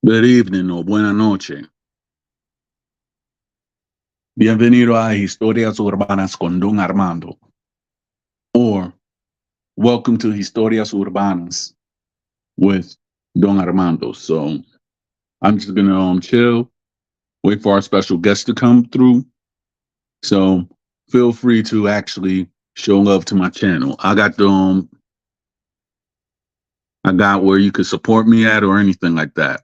Good evening o buena noche. Bienvenido a Historias Urbanas con Don Armando. Or welcome to Historias Urbanas with Don Armando. So I'm just gonna chill, wait for our special guest to come through. So feel free to actually show love to my channel. I got where you could support me at or anything like that.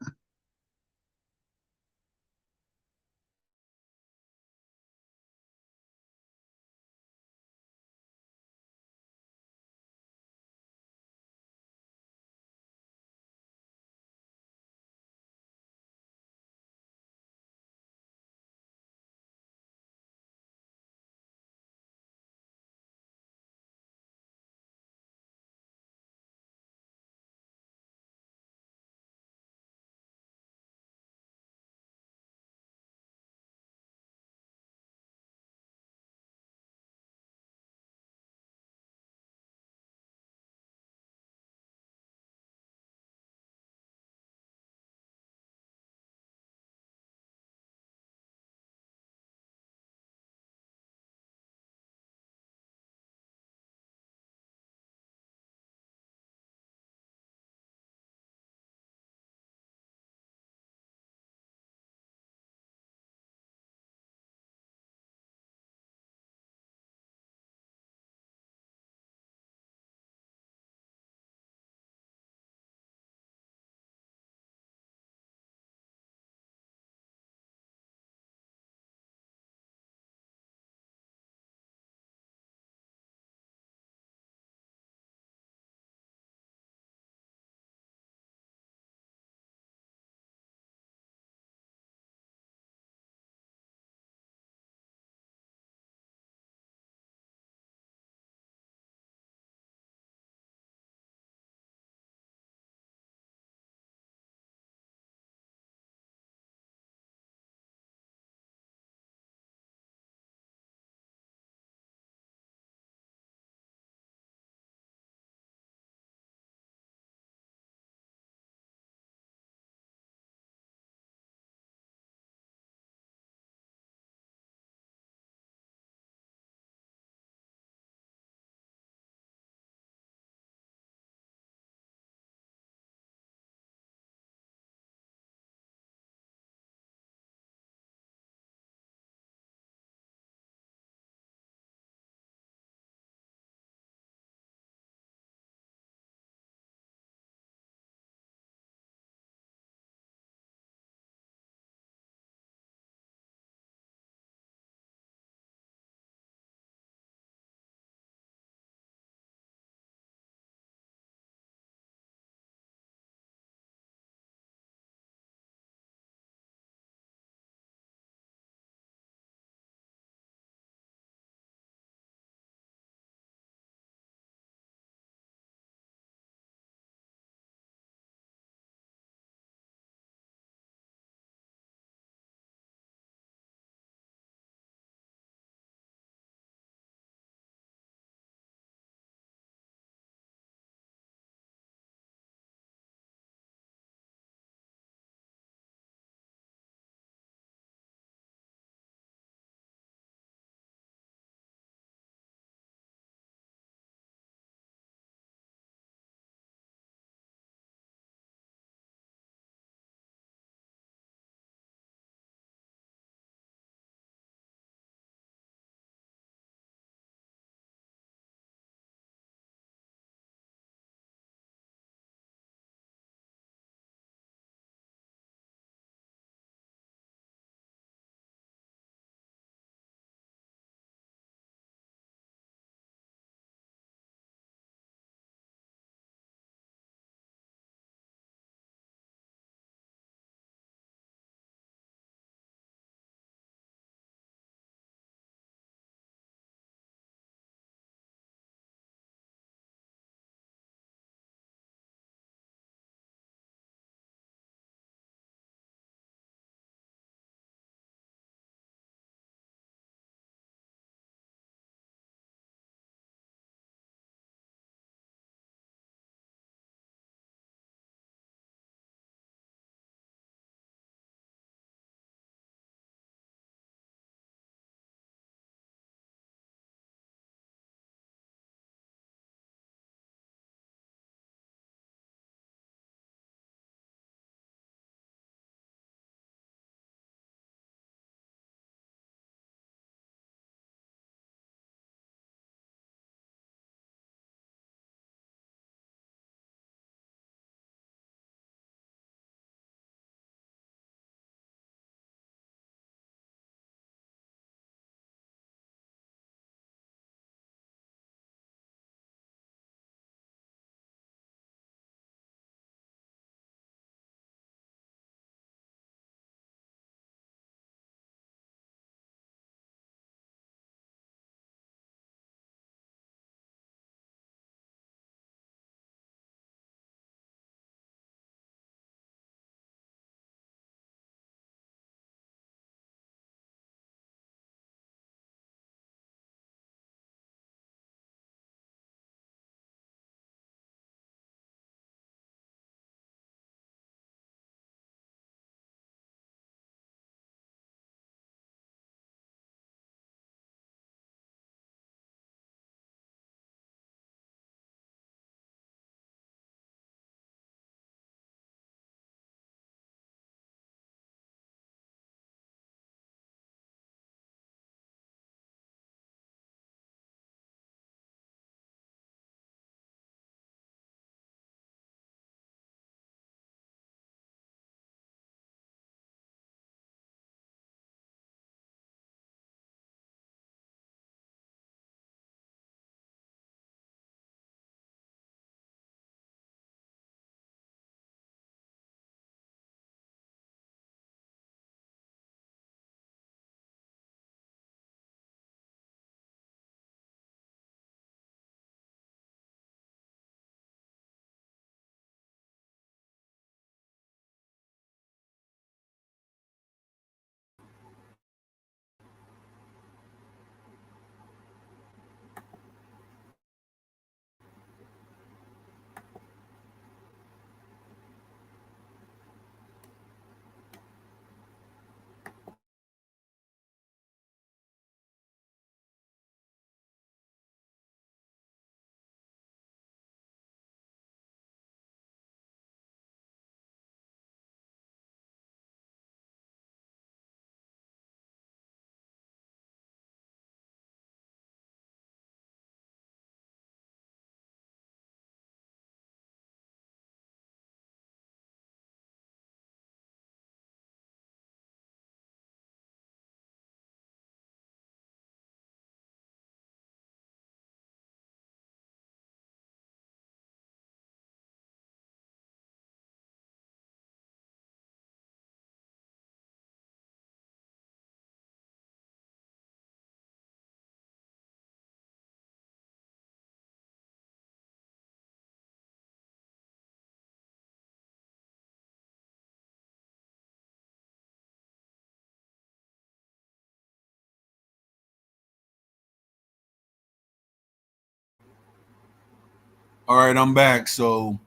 All right, I'm back. So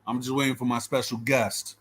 I'm just waiting for my special guest.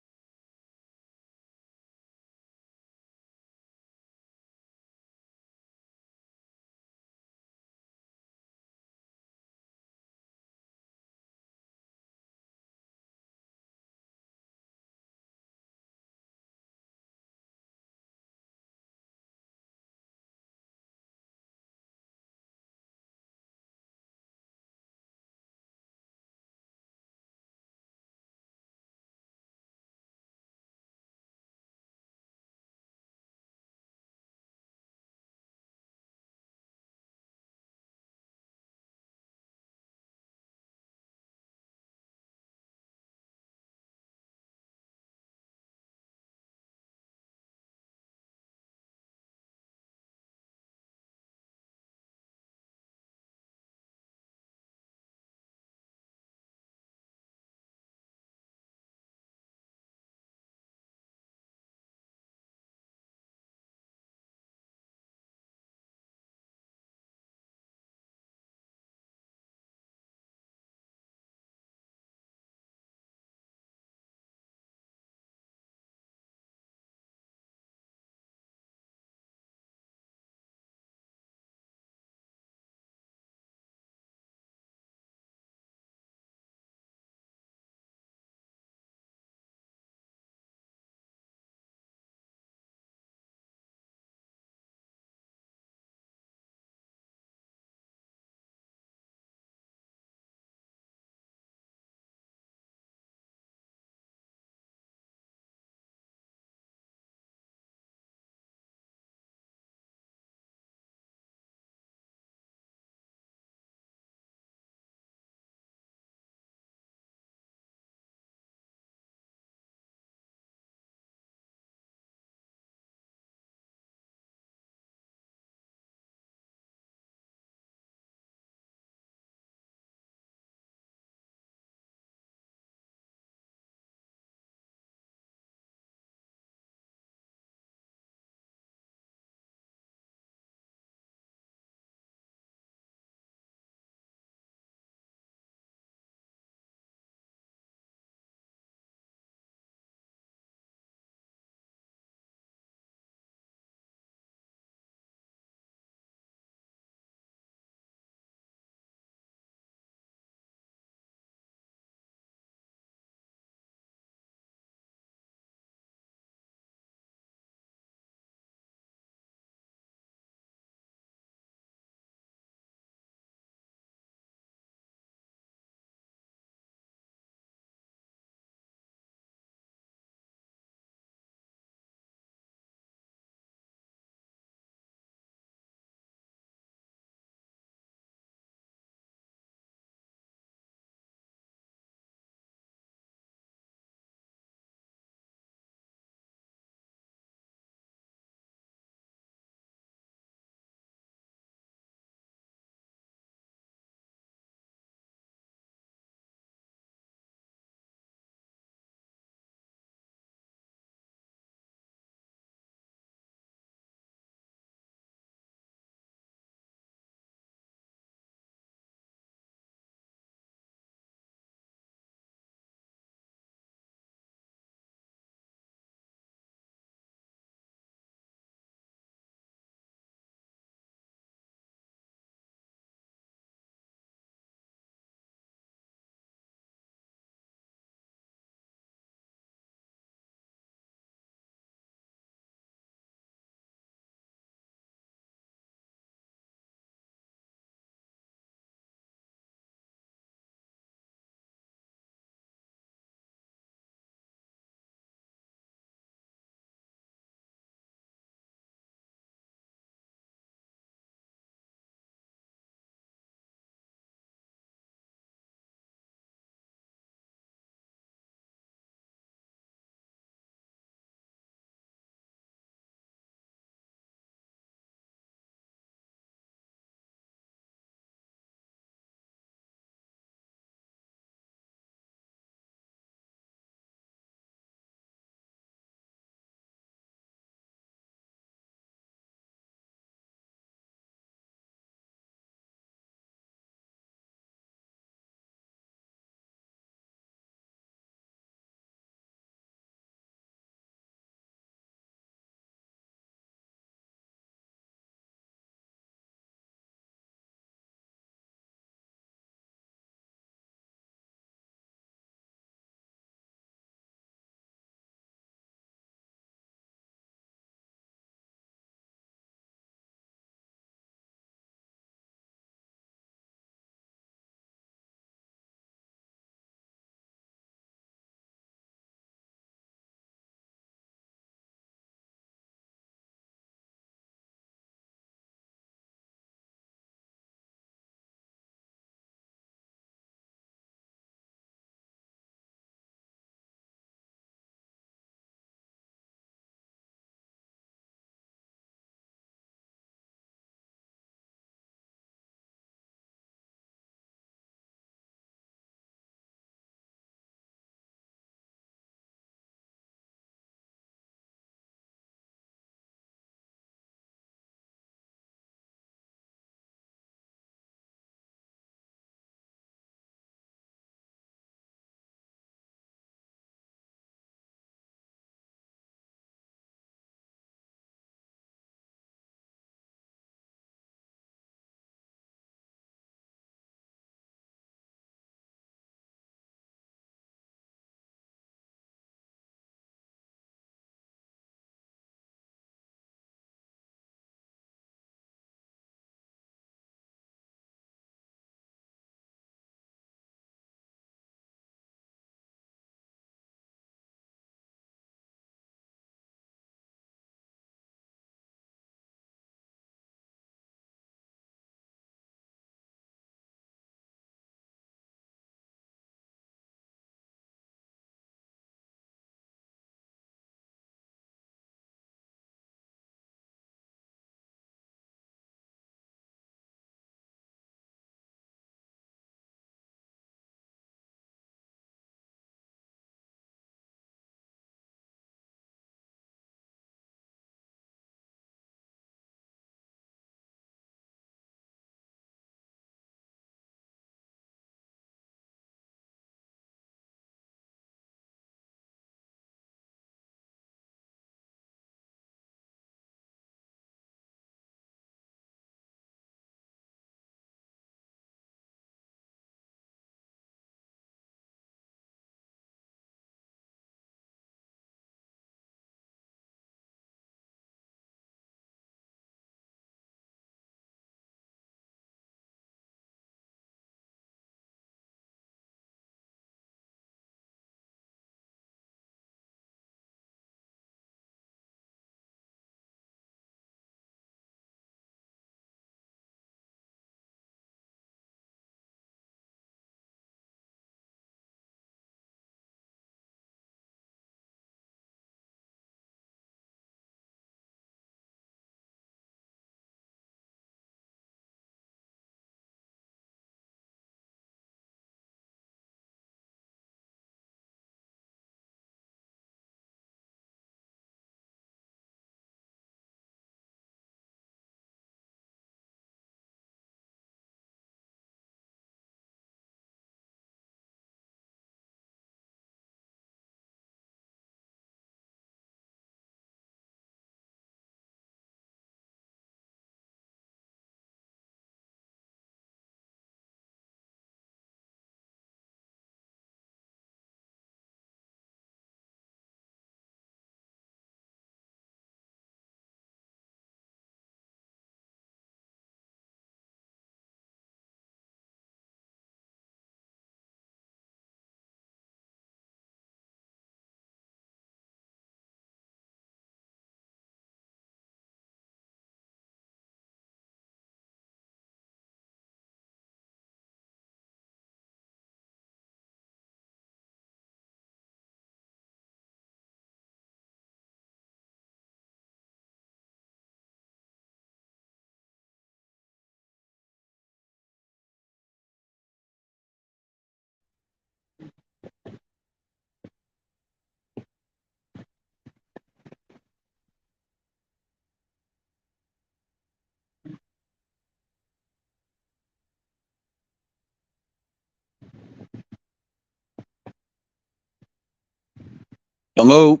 Hello.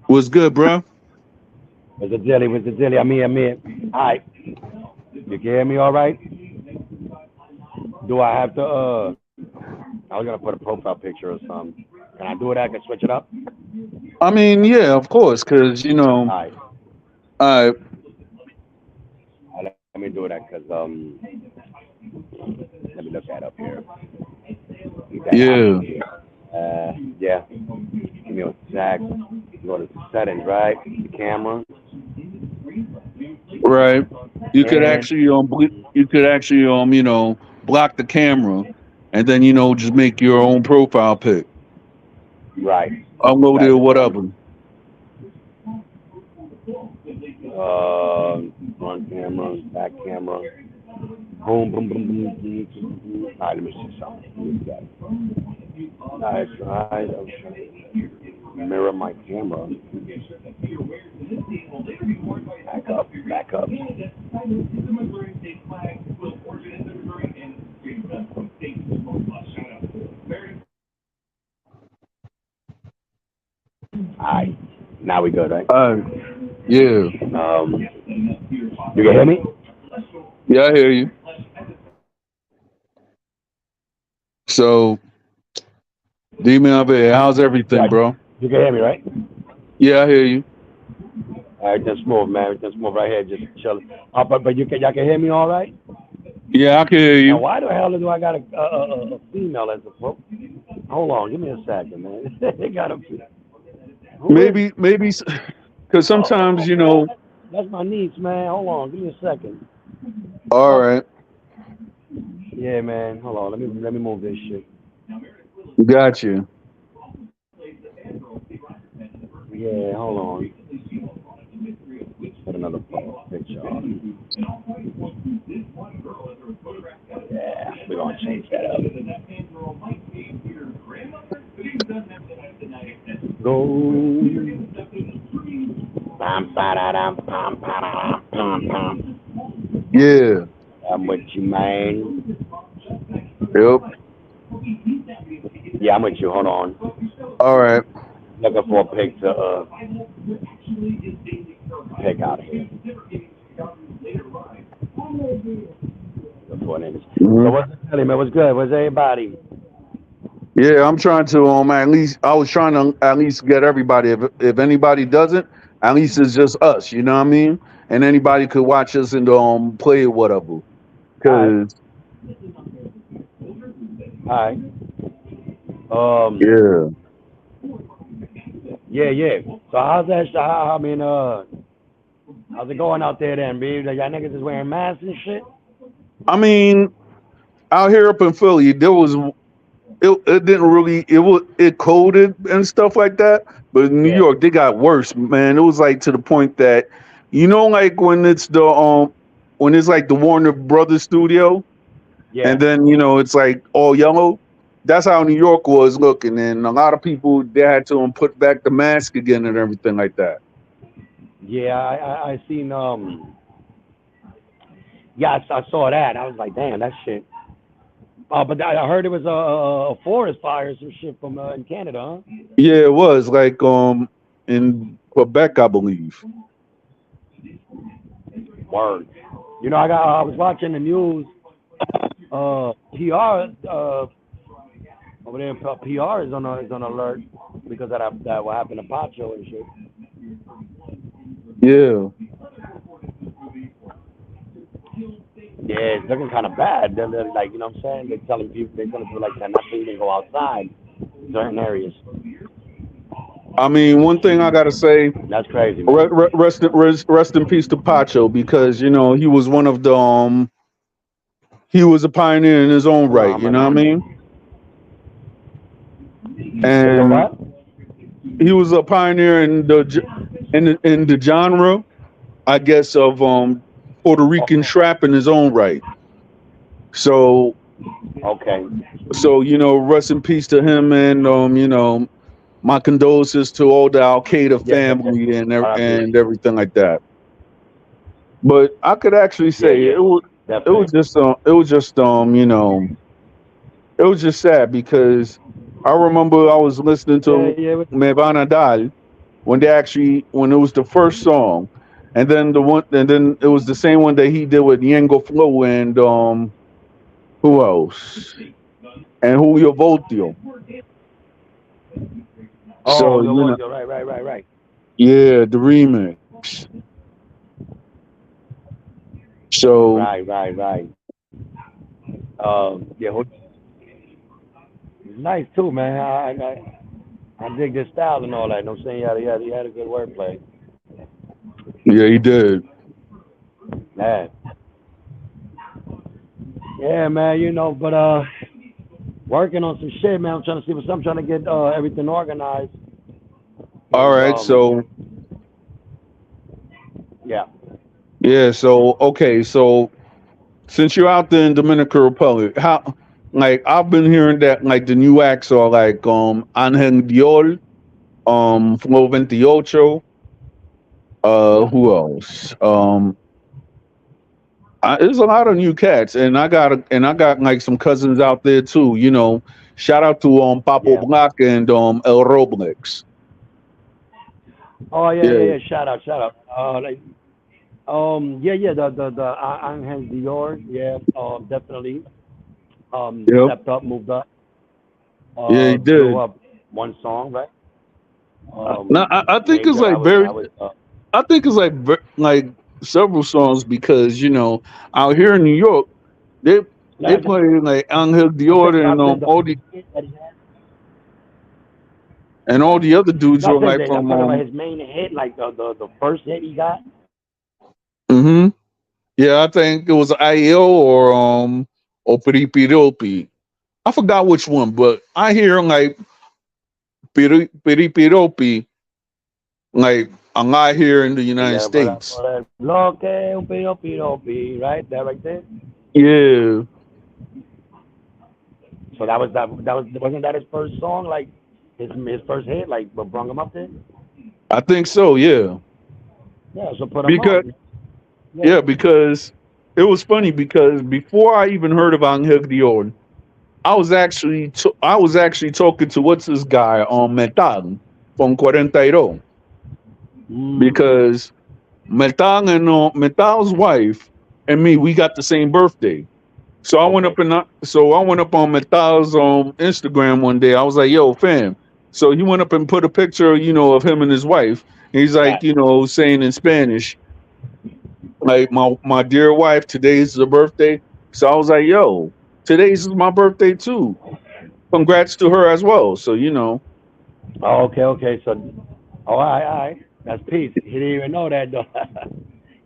What's good, bro? What's the jelly? What's the jelly? I'm here. I'm here. All right. You can hear me all right? Do I have to, I was going to put a profile picture or something. Can I do it? I can switch it up? I mean, yeah, of course, because, All right. uh, Let me do that because, let me look that up here. Get that out yeah, here. Yeah. Give me a sec. Go to settings, right? The camera. right. You could And, actually, you could actually, block the camera, and then, just make your own profile pic, right. upload it That's or whatever. front camera, back camera. Boom, boom, boom, boom, boom, boom, boom. All right, let me see something. All right, try mirror my camera. Back up, back up. All right, now we good, right? Yeah, You can hear me? yeah, I hear you. So, Demon up here, how's everything, Yeah, bro? you can hear me, right? Yeah, I hear you. All right, just move, man. Just move right here, just chill. But y'all can hear me all right? Yeah, I can hear Now, you. why the hell do I got a female as a pro? Hold on, give me a second, man. They got a. Who is? Maybe, because sometimes, Oh, man, that's my niece, man. Hold on, give me a second. all Oh, right, yeah, man. Hold on, let me move this shit. got you. Yeah, hold on. Put another picture on. Yeah, we're gonna change that up. Go. Pam, pa-da-dum, pam, pa-da-dum, pam, pam. Yeah, I'm with you, man. yep. Yeah, I'm with you. Hold on. All right. Looking for a picture pick out of here. Before niggas. So Mhm. what's the telling man? What's good? What's everybody? Yeah, I'm trying to at least I was trying to at least get everybody. If anybody doesn't, at least it's just us. You know what I mean? And anybody could watch us and play or whatever. All right. Cause All right. Um. yeah, Yeah, yeah. So how's that? I mean, how's it going out there then, B? Like, y'all niggas is wearing masks and shit? I mean, out here up in Philly, there was it didn't really it coded and stuff like that. But in New Yeah. York, they got worse, man. It was like to the point that like when it's like the Warner Brothers studio. Yeah. And then it's like all yellow. That's how New York was looking, and a lot of people they had to put back the mask again and everything like that. Yeah, I seen yeah, I saw that. I was like, damn, that shit. But I heard it was a forest fire or some shit from in Canada, huh? Yeah, it was like in Quebec, I believe. Word. You know, I was watching the news. PR over there, PR is on alert because of that what happened to Pacho and shit. Yeah, Yeah, it's looking kind of bad. They're like, you know what I'm saying? They're telling people like that not to even go outside in certain areas. I mean, one thing I gotta say, That's crazy, man. rest in peace to Pacho because he was one of the he was a pioneer in his own No, right. I'm You know what I not. mean? Is a And what? he was a pioneer in the genre, I guess, of Puerto Rican trap in his own right. So Okay. rest in peace to him, and my condolences to all the Al Qaeda Yeah, family R.I.P. and everything like that. But I could actually Yeah, say yeah, it was definitely. just it was just sad because I remember I was listening Yeah, to yeah. Mevana Dal when it was the first song, and then it was the same one that he did with Yengo Flow and who else, and Julio Voltio. Oh, So your voice. Right, right, right, right. yeah, the remix. So Right, right, right. Yeah, nice too, man. I dig this style and all that. You know what I'm saying? He had a good wordplay. yeah, he did. Man. Yeah, man, but working on some shit, man. I'm trying to see what's I'm trying to get everything organized. All Cause right, so yeah. yeah, so since you're out there in Dominican Republic, how like I've been hearing that like the new acts are like Angel Diol, Flow 28, who else? There's a lot of new cats, and I got like some cousins out there too. Shout out to Papo Yeah. Black and El Roblex. Oh yeah, yeah, Yeah, yeah. Shout out, shout out. Yeah, yeah. The Angel Dior, yeah. Definitely. yep, Stepped up, moved up. yeah, he Blew did. up one song, right? Now I think it's Major. like very, I think it's like several songs because out here in New York they Like, play like Angel I'm saying Dior and the all the hit that he had. other dudes No, are I'm saying like that I'm from talking about his main hit, like the first hit he got. hmm yeah, I think it was IEO or Piripiropi. I forgot which one, but I hear like Piripiropi like a lot here in the United Yeah, States. por el bloque, un piro, piro, pi, right? That right there. Yeah, So that was wasn't that his first song, like his first hit, like what brought him up there? I think so. Yeah, Yeah, so put him because on. Yeah, yeah, yeah. because it was funny because before I even heard of Angel Dior, I was actually talking to what's this guy on Metal from 42 Mm, because Metal's wife and me we got the same birthday. okay. So I went up on Metal's Instagram one day. I was like, "Yo, fam." So he went up and put a picture, of him and his wife. And he's like, Right. saying in Spanish, like my dear wife, today's the birthday. So I was like, "Yo, today's is my birthday too. Congrats to her as well." So Oh, okay, okay. So, all right. That's peace. He didn't even know that though.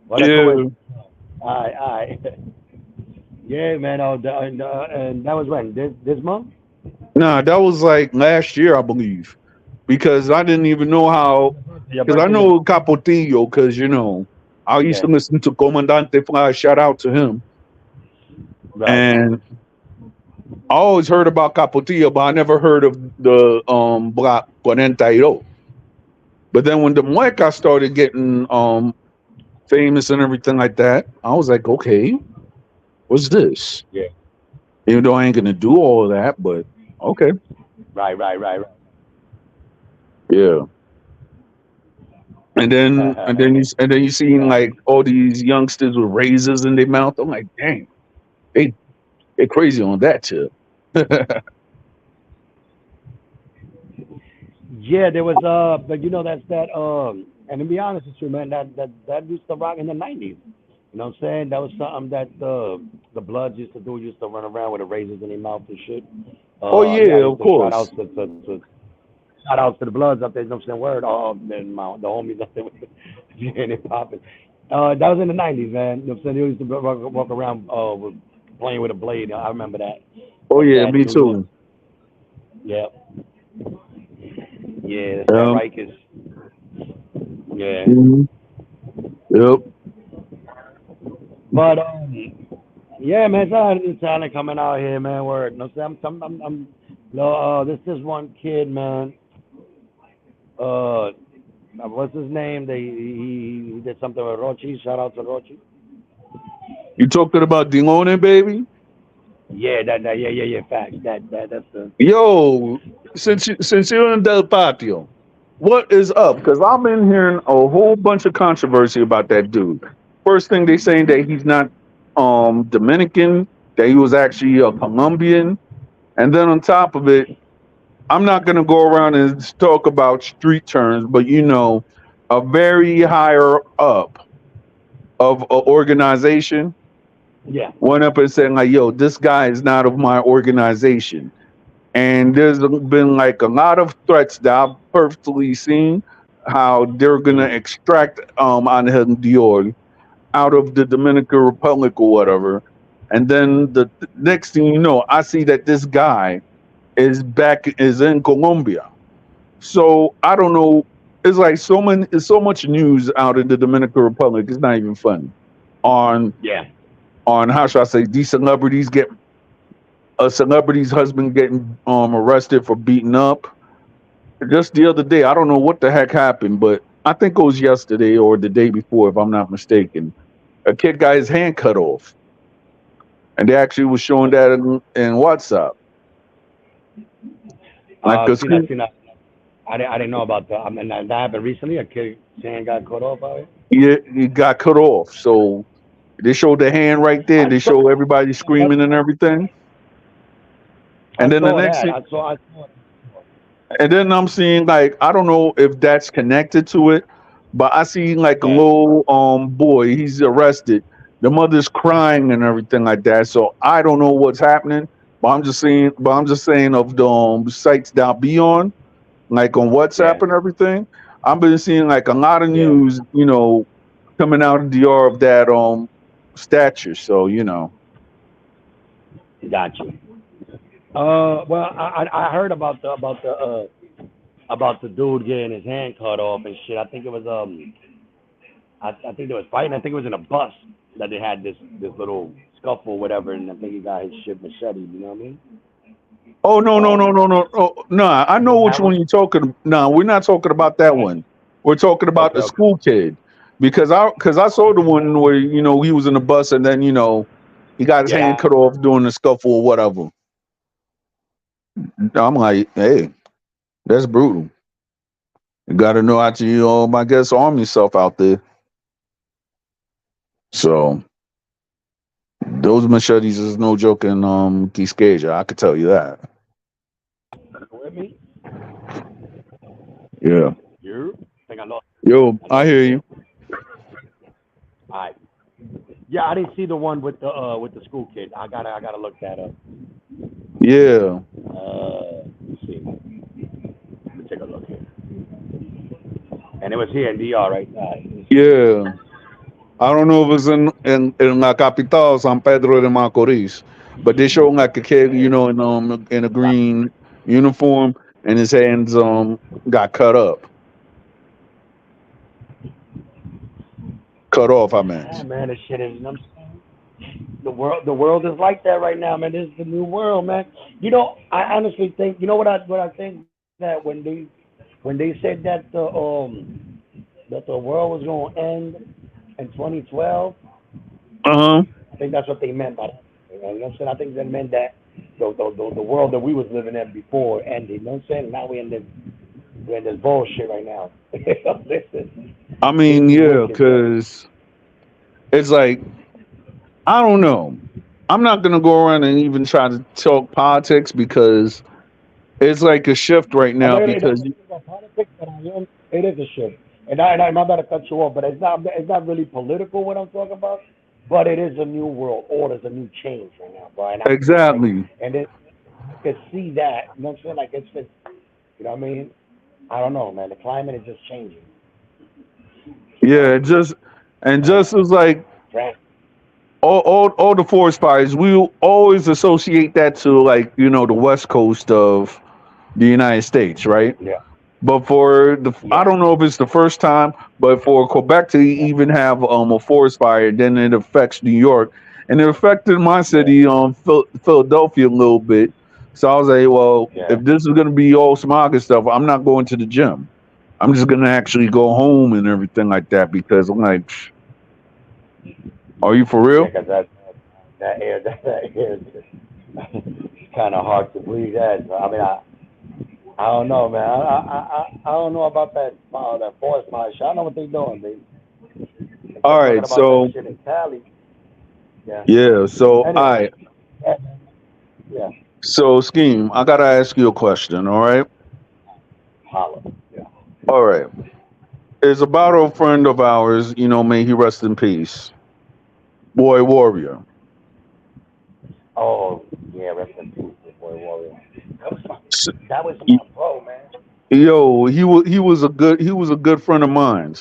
What a yeah. coincidence. All right. Yeah, man. Oh, and that was when this month. Nah, that was like last year, I believe, because I didn't even know how. Your Because I birthday. know Capotillo, because I used to Yeah. listen to Comandante Fly. Shout out to him, Right. and I always heard about Capotillo, but I never heard of the Black 48. But then when the Mueca started getting famous and everything like that, I was like, okay, what's this? Yeah. Even though I ain't gonna do all of that, but okay, Right. Right. Right. yeah. And then you seen Right. like all these youngsters with razors in their mouth. I'm like, dang, they they crazy on that too. Yeah, there was but that's that and to be honest with you, man, that used to rock in the '90s. You know what I'm saying? That was something that the Bloods used to do. Used to run around with the razors in their mouth and shit. Oh Yeah, yeah, of the shout course. outs to shout outs to the Bloods up there. You know what I'm saying? Word, and the homies up there with and it popping. That was in the '90s, man. You know what I'm saying? They used to walk around playing with a blade. I remember that. Oh Like yeah, that me in New York. too. Yeah. Yeah, that's that Yeah. Rikers. Yeah. Mhm. Yep. But yeah, man, it's a lot of new talent coming out here, man. Word. No, this is one kid, man. Uh, what's his name? He did something with Rochi. Shout out to Rochi. You talking about Dimone, baby? Yeah, yeah. Facts. That's the. Yo, since you're in Del Patio, what is up? Because I've been hearing a whole bunch of controversy about that dude. First thing they saying that he's not Dominican, that he was actually a Colombian, and then on top of it, I'm not gonna go around and talk about street terms, but a very higher up of an organization Yeah. went up and said like, "Yo, this guy is not of my organization." And there's been like a lot of threats that I've perfectly seen how they're gonna Mm. extract Angel Dior out of the Dominican Republic or whatever. And then the next thing you know, I see that this guy is in Colombia. So I don't know. It's like it's so much news out in the Dominican Republic. It's not even funny. On Yeah. on how should I say these celebrities get a celebrity's husband getting arrested for beating up. Just the other day, I don't know what the heck happened, but I think it was yesterday or the day before, if I'm not mistaken. A kid got his hand cut off, and they actually was showing that in WhatsApp. Like a Seen that. school, Seen that. I didn't know about that. I mean, that happened recently. A kid hand got cut off out here. yeah, he got cut off. So they showed the hand right there. I They saw. show everybody screaming and everything. I And then the saw next that. thing, I saw. and then I'm seeing like I don't know if that's connected to it, but I see like a Yeah. little boy, he's arrested. The mother's crying and everything like that. So I don't know what's happening. But I'm just saying of the sites that I'll be on, like on Yeah. WhatsApp and everything. I've been seeing like a lot of Yeah. news, coming out of DR of that stature. So Got you. Well, I heard about the dude getting his hand cut off and shit. I think it was I think they was fighting. I think it was in a bus that they had this little scuffle or whatever, and I think he got his shit machete. You know what I mean? Oh no no no Um, no no oh, no! I know was which that one one? you're talking. No, we're not talking about that Right. one. We're talking about Okay. the Okay. school kid because I saw the one where he was in the bus and then he got his hand Yeah. cut off during the scuffle or whatever. I'm like, hey, that's brutal. You got to know how to I guess arm yourself out there. So those machetes is no joke in Quisqueya. I could tell you that. With me? Yeah. You? I think I lost. Yo, I I lost you hear there. you. All right. Yeah, I didn't see the one with the school kid. I gotta look that up. Yeah. Let's see. Let me take a look here. And it was here in DR, right? All right. Let me see. Yeah. I don't know if it's in La Capital, San Pedro de Macorís, but they show like a kid, Yeah. in a green uniform, and his hands got cut off. I Yeah, meant. man, this shit is. You know what I'm saying? The world is like that right now, man. This is the new world, man. I honestly think. You know what I think that when they said that the world was gonna end in 2012, Uh huh. I think that's what they meant by that. You know what I'm saying? I think they meant that the world that we was living in before ended. You know what I'm saying? Now we're in this bullshit right now. Listen, I shit mean, is yeah, wicked, man. because it's like I don't know. I'm not gonna go around and even try to talk politics because it's like a shift right I now mean, it because doesn't about politics, but it is a shift. And I'm not to cut you off, but it's not really political what I'm talking about. But it is a new world order, it's a new change right now, bro. And I feel like, exactly. and it, I can see that. You know what I'm saying? Like it's just, you know what I mean? I don't know, man. The climate is just changing. You Yeah, know, it just uh, was like Trans- all the forest fires, we always associate that to like the west coast of the United States, right? yeah, But for the, I Yeah. don't know if it's the first time, but for Quebec to even have a forest fire, then it affects New York, and it affected my Yeah. city, Philadelphia, a little bit. So I was like, well, Yeah. if this is gonna be all smog and stuff, I'm not going to the gym. I'm just gonna actually go home and everything like that because I'm like, "Psh, are you for Yeah. real?" Because that air that air it's kind of hard to breathe. That. So, I mean, I don't know, man. I don't know about that forest fire shit. I don't know what they doing. They All kept talking right, about that so shit in Cali. Yeah. yeah, so Anyway. I Yeah. Yeah. so scheme. I gotta ask you a question. All right, Holla. Yeah. all right. It's about a friend of ours. May he rest in peace. Boy Warrior. Oh, yeah. Rest in peace, big boy warrior. That was my, S- that was y- my bro, man. Yo, he was a good friend of mine.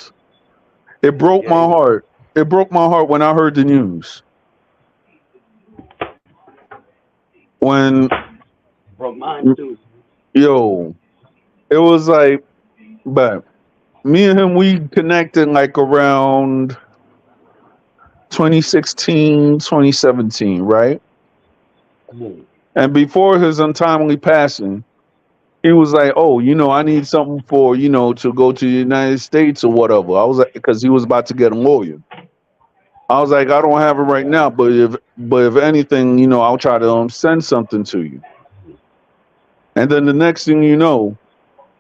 It broke Yeah, my he was. heart. It broke my heart when I heard the news. When Broke mine too. yo, it was like, but me and him we connected like around 2016, 2017, right? Mm. And before his untimely passing, he was like, "Oh, I need something for to go to the United States or whatever." I was like, because he was about to get a lawyer. I was like, "I don't have it right now, but if anything, I'll try to send something to you." And then the next thing you know,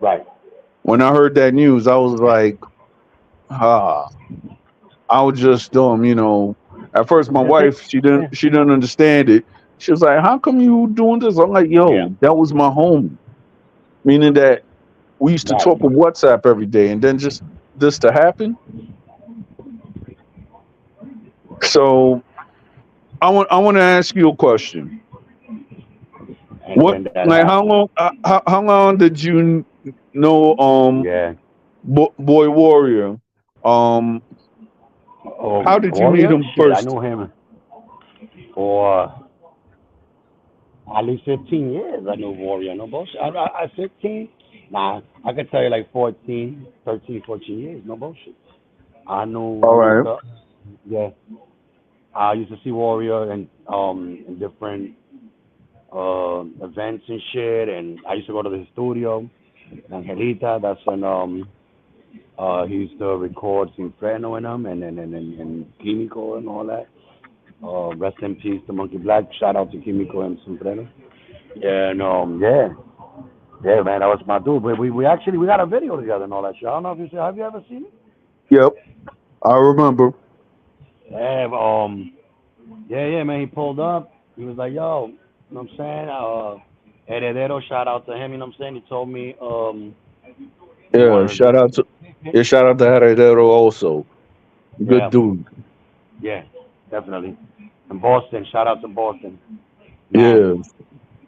Right. when I heard that news, I was like, "Ah." I was just At first, my wife she didn't understand it. She was like, "How come you doing this?" I'm like, Yeah. "Yo, that was my home." Meaning that we used to Right. talk on WhatsApp every day, and then just this to happen. So I want to ask you a question. And What when that like happened. how long did you know Yeah. Boy Warrior? Um, Oh, how did you meet warrior. him Shit, I first? knew him for at least 15 years. I knew warrior. No bullshit. I 15. Nah, I could tell you like 14, 13, 14 years. No bullshit. All I used right, to, yeah. I used to see Warrior in different events and shit, and I used to go to the studio, Angelita. That's when he used to record Sinfreno and them, and Químico and all that. Rest in peace to Monkey Black. Shout out to Químico and Sinfreno. Yeah, and yeah, man, that was my dude. But we actually we got a video together and all that shit. I don't know if you see. Have you ever seen it? yep, I remember. Yeah, yeah, man. He pulled up. He was like, "Yo, you know what I'm saying? Heredero, shout out to him. You know what I'm saying? He told me he Yeah, wanted to shout do out to yeah, shout out to Heredero also. Good yeah, dude. yeah, definitely. And Boston, shout out to Boston, man. Yeah,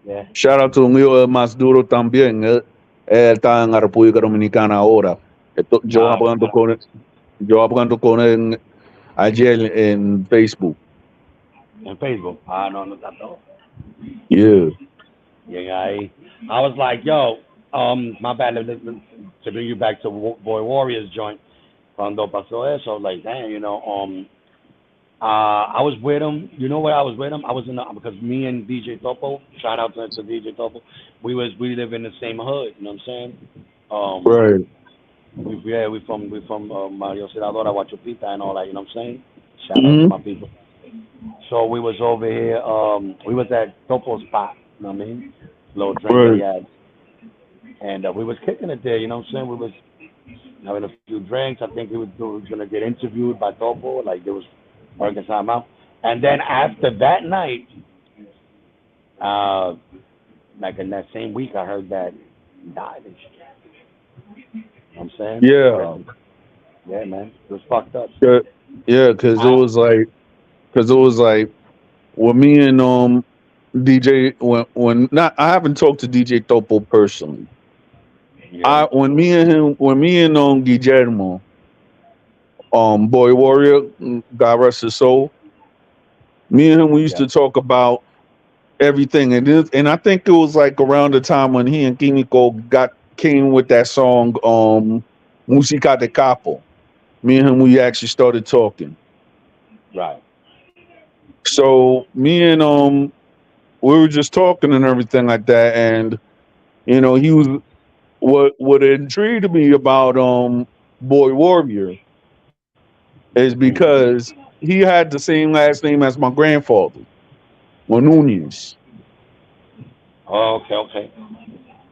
Yeah, shout out to Leo El Más Duro también. Él está en la República Dominicana ahora. Yo hablando shout out con él, ayer en Facebook. and Facebook. Ah, no, no, tanto. Yeah. Yeah, I was like, yo, my bad. To bring you back to Boy Warriors joint. Cuando pasó eso, I was like, damn, I was with him. You know what? I was with him. I was in the because me and DJ Topo. Shout out to DJ Topo. We live in the same hood. You know what I'm saying? Um, Right. we from Mario Ciradora, Huachopita, and all that. You know what I'm saying? Shout out to Hmm. my people. So we was over here. We was at Topo's spot. You know what I mean? Little drink that he Right. had, and we was kicking it there. You know what I'm saying? We was having a few drinks. I think he was gonna get interviewed by Topo. Like there was working time out. And then after that night, uh, like in that same week, I heard that he died and shit. You know what I'm saying? Rest Yeah. yeah, man. It was fucked up. Yeah. Yeah. Because it I, was like, because it was like, when me and DJ when not I haven't talked to DJ Topo personally. yeah, I when me and Guillermo Boy Warrior, God rest his soul. Me and him we used yeah, to talk about everything, and I think it was like around the time when he and Kimiko came with that song, Musica de Capo. Me and him, we actually started talking. Right. So me and we were just talking and everything like that, and he was what intrigued me about Boy Warrior is because he had the same last name as my grandfather, Nunez. Oh, okay.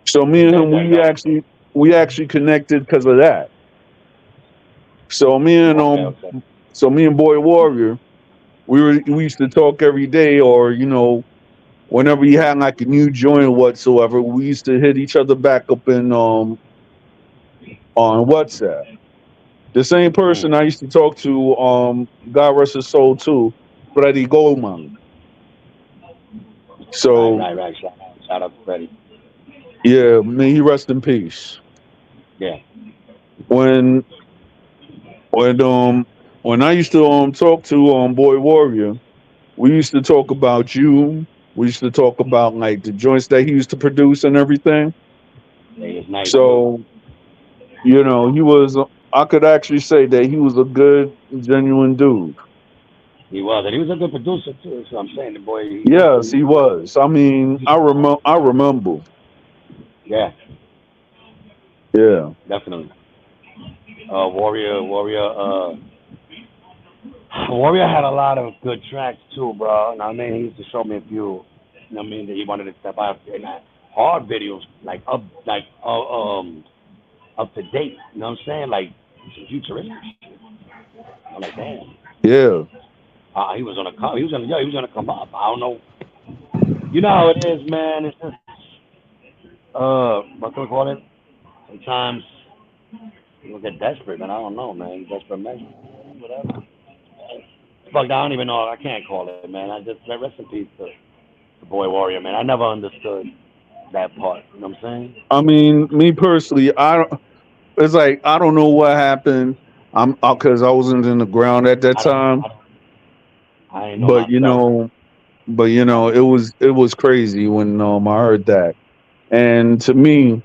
So me and him, we actually connected because of that. So Okay. me and Boy Warrior, we used to talk every day, or whenever he had like a new joint or whatsoever, we used to hit each other back up in on WhatsApp. The same person I used to talk to, God rest his soul too, Freddie Goldman. So Right. Shout out to Freddie. yeah, may he rest in peace. Yeah. When when when I used to talk to Boy Warrior, we used to talk about you. We used to talk about like the joints that he used to produce and everything. Yeah, he was nice too. So he was. I could actually say that he was a good, genuine dude. He was, and he was a good producer too. So I'm saying the boy, Yes, he was. I mean, I remember. I remember. yeah, Yeah. definitely. Warrior had a lot of good tracks too, bro. And I mean, he used to show me a few. I mean, that he wanted to step out and hard videos, up to date. You know what I'm saying? Like some futuristic shit. I'm like, damn. Yeah. He was on a come. He was gonna come up. I don't know. You know how it is, man. It's just what can we call it? Sometimes people get desperate, man. I don't know, man. Desperate measures, whatever. Fuck, I don't even know. I can't call it, man. I just rest in peace to Boy Warrior, man. I never understood that part. You know what I'm saying? I mean, me personally, I don't. It's like I don't know what happened. I'm because I wasn't in the ground at that I don't. time. I ain't know But myself. it was crazy when I heard that. And to me,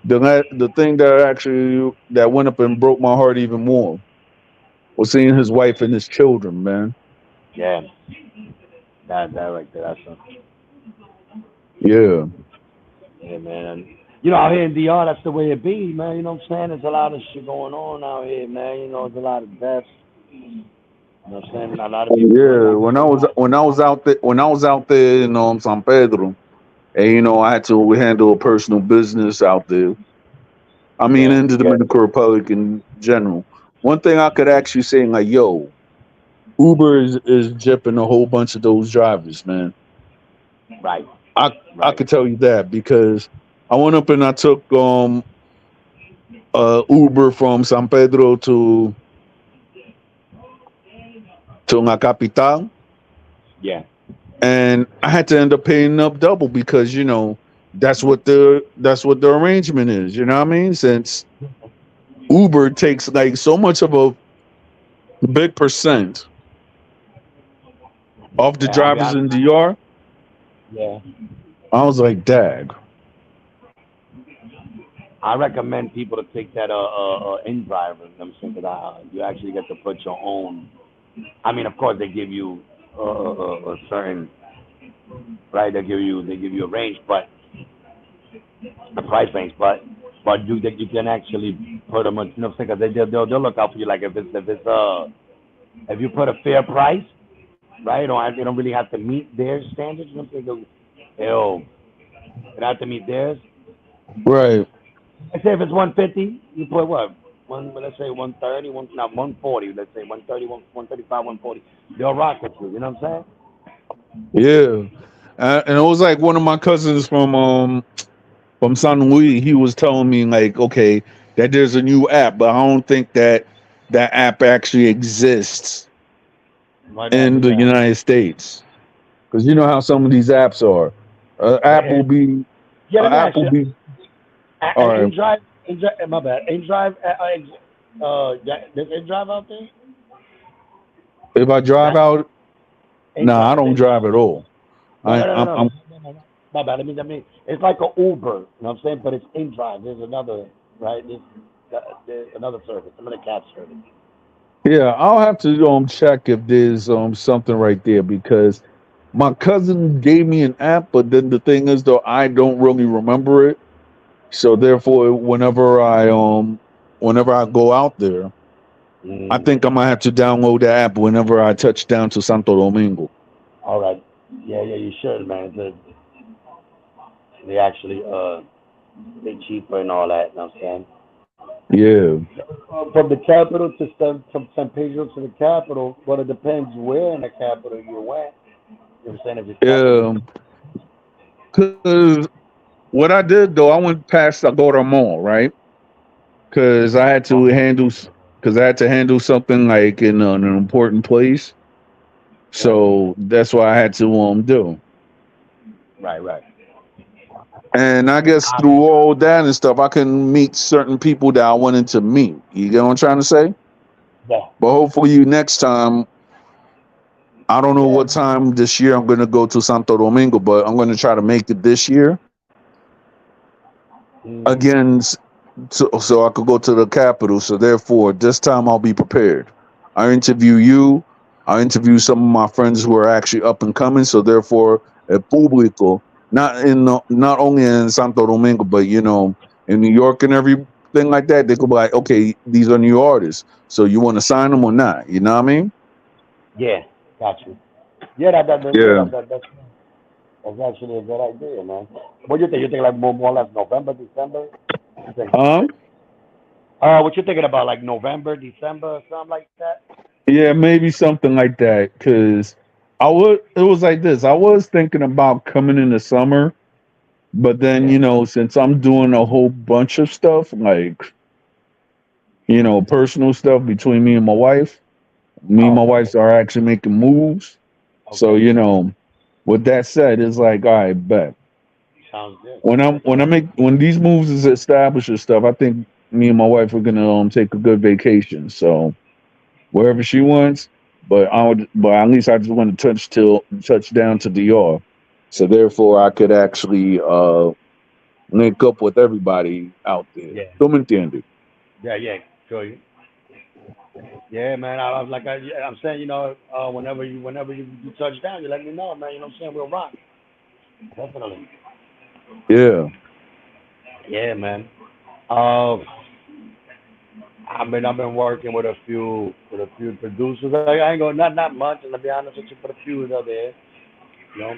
the thing that went up and broke my heart even more was seeing his wife and his children, man. Yeah, that right there. That's something. Yeah. Yeah, man. And, out here in DR, that's the way it be, man. You know what I'm saying? There's a lot of shit going on out here, man. There's a lot of deaths. You know what I'm saying? A lot of people putting Yeah. out. When I was out there in San Pedro, and I had to handle a personal business out there. I mean, Yeah, in the Dominican Republic in general. One thing I could actually say, like, yo, Uber is jipping a whole bunch of those drivers, man. right, I right. could tell you that because I went up and I took Uber from San Pedro to La Capital, Yeah, and I had to end up paying up double because that's what the arrangement is. You know what I mean? Since Uber takes like so much of a big percent of the yeah. I'll be drivers honest. in DR, Yeah, I was like, dag. I recommend people to take that in driver. You know what I'm saying? 'Cause you actually get to put your own. I mean, of course, they give you a certain right. They give you a range, but a price range, but you can actually put them. You know what I'm saying? 'Cause they'll look out for you. Like if you put a fair price, right? They don't really have to meet their standards. You know what I'm saying? They'll have to meet theirs. Right. Let's say if it's 150, you put what? Let's say 130, not 140. Let's say 130, 135, 140. They'll rock with you. You know what I'm Yeah. And it was like one of my cousins from San Luis. He was telling me like, okay, that there's a new app, but I don't think that app actually exists saying? Might not in do the that. United States because you know how some of these apps are. App will be, Yeah, let me app ask will you. be. All right. My bad. InDrive, does InDrive out there? If I drive That out, nah, I InDrive, don't drive at all. no, I, no, no, I'm, no, no, I'm no, no, no. My bad. I mean, it's like a Uber. You know what I'm saying? But it's in drive. There's another right. There's another service. Another cab service. Yeah, I'll have to check if there's something right there because my cousin gave me an app, but then the thing is though I don't really remember it. So therefore, whenever I go out there, I Mm. think I might have to download the app whenever I touch down to Santo Domingo. All right. Yeah, you should, man. They actually they cheaper and all that. You know what I'm saying? Yeah, From the capital to San Pedro to the capital, but it depends where in the capital you went. You know what I'm saying? If it's capital, yeah. Because what I did though, I went past Agora Mall, right? Because I had to handle something like in an important place. right, So that's what I had to do. right. And I guess through all that and stuff, I can meet certain people that I wanted to meet. You get what I'm trying to say? Yeah, But hopefully next time, I don't know yeah. what time this year I'm going to go to Santo Domingo, but I'm going to try to make it this year Mm, again, so I could go to the capital. So therefore, this time I'll be prepared. I interview you. I interview some of my friends who are actually up and coming. So therefore, el público, not only in Santo Domingo, but in New York and everything like that, they could be like, okay, these are new artists. So you want to sign them or not? You know what I mean? yeah, got you. Yeah, Yeah. that's actually a good idea, man. What do you think? You think like more or less November, December? What you think? Huh? What you thinking about? Like November, December, something like that? Yeah, maybe something like that. Cause it was like this. I was thinking about coming in the summer, but then, Yeah. since I'm doing a whole bunch of stuff, like, personal stuff between me and Oh, my okay, wife are actually making moves. So, okay. with that said, it's like, all right, bet. Sounds good. When these moves is established and stuff, I think me and my wife are gonna take a good vacation. So wherever she wants, but at least I just want to touch down to DR. So therefore I could actually link up with everybody out there. Yeah, ¿Tú me entiendes? yeah. Sure. Yeah, man. I'm saying, whenever you touch down, you let me know, man. You know what I'm saying? We'll rock. Definitely. Yeah. Yeah, man. Uh, I've been working with a few producers. I ain't going not much, and to be honest with you, but a few out there. You know,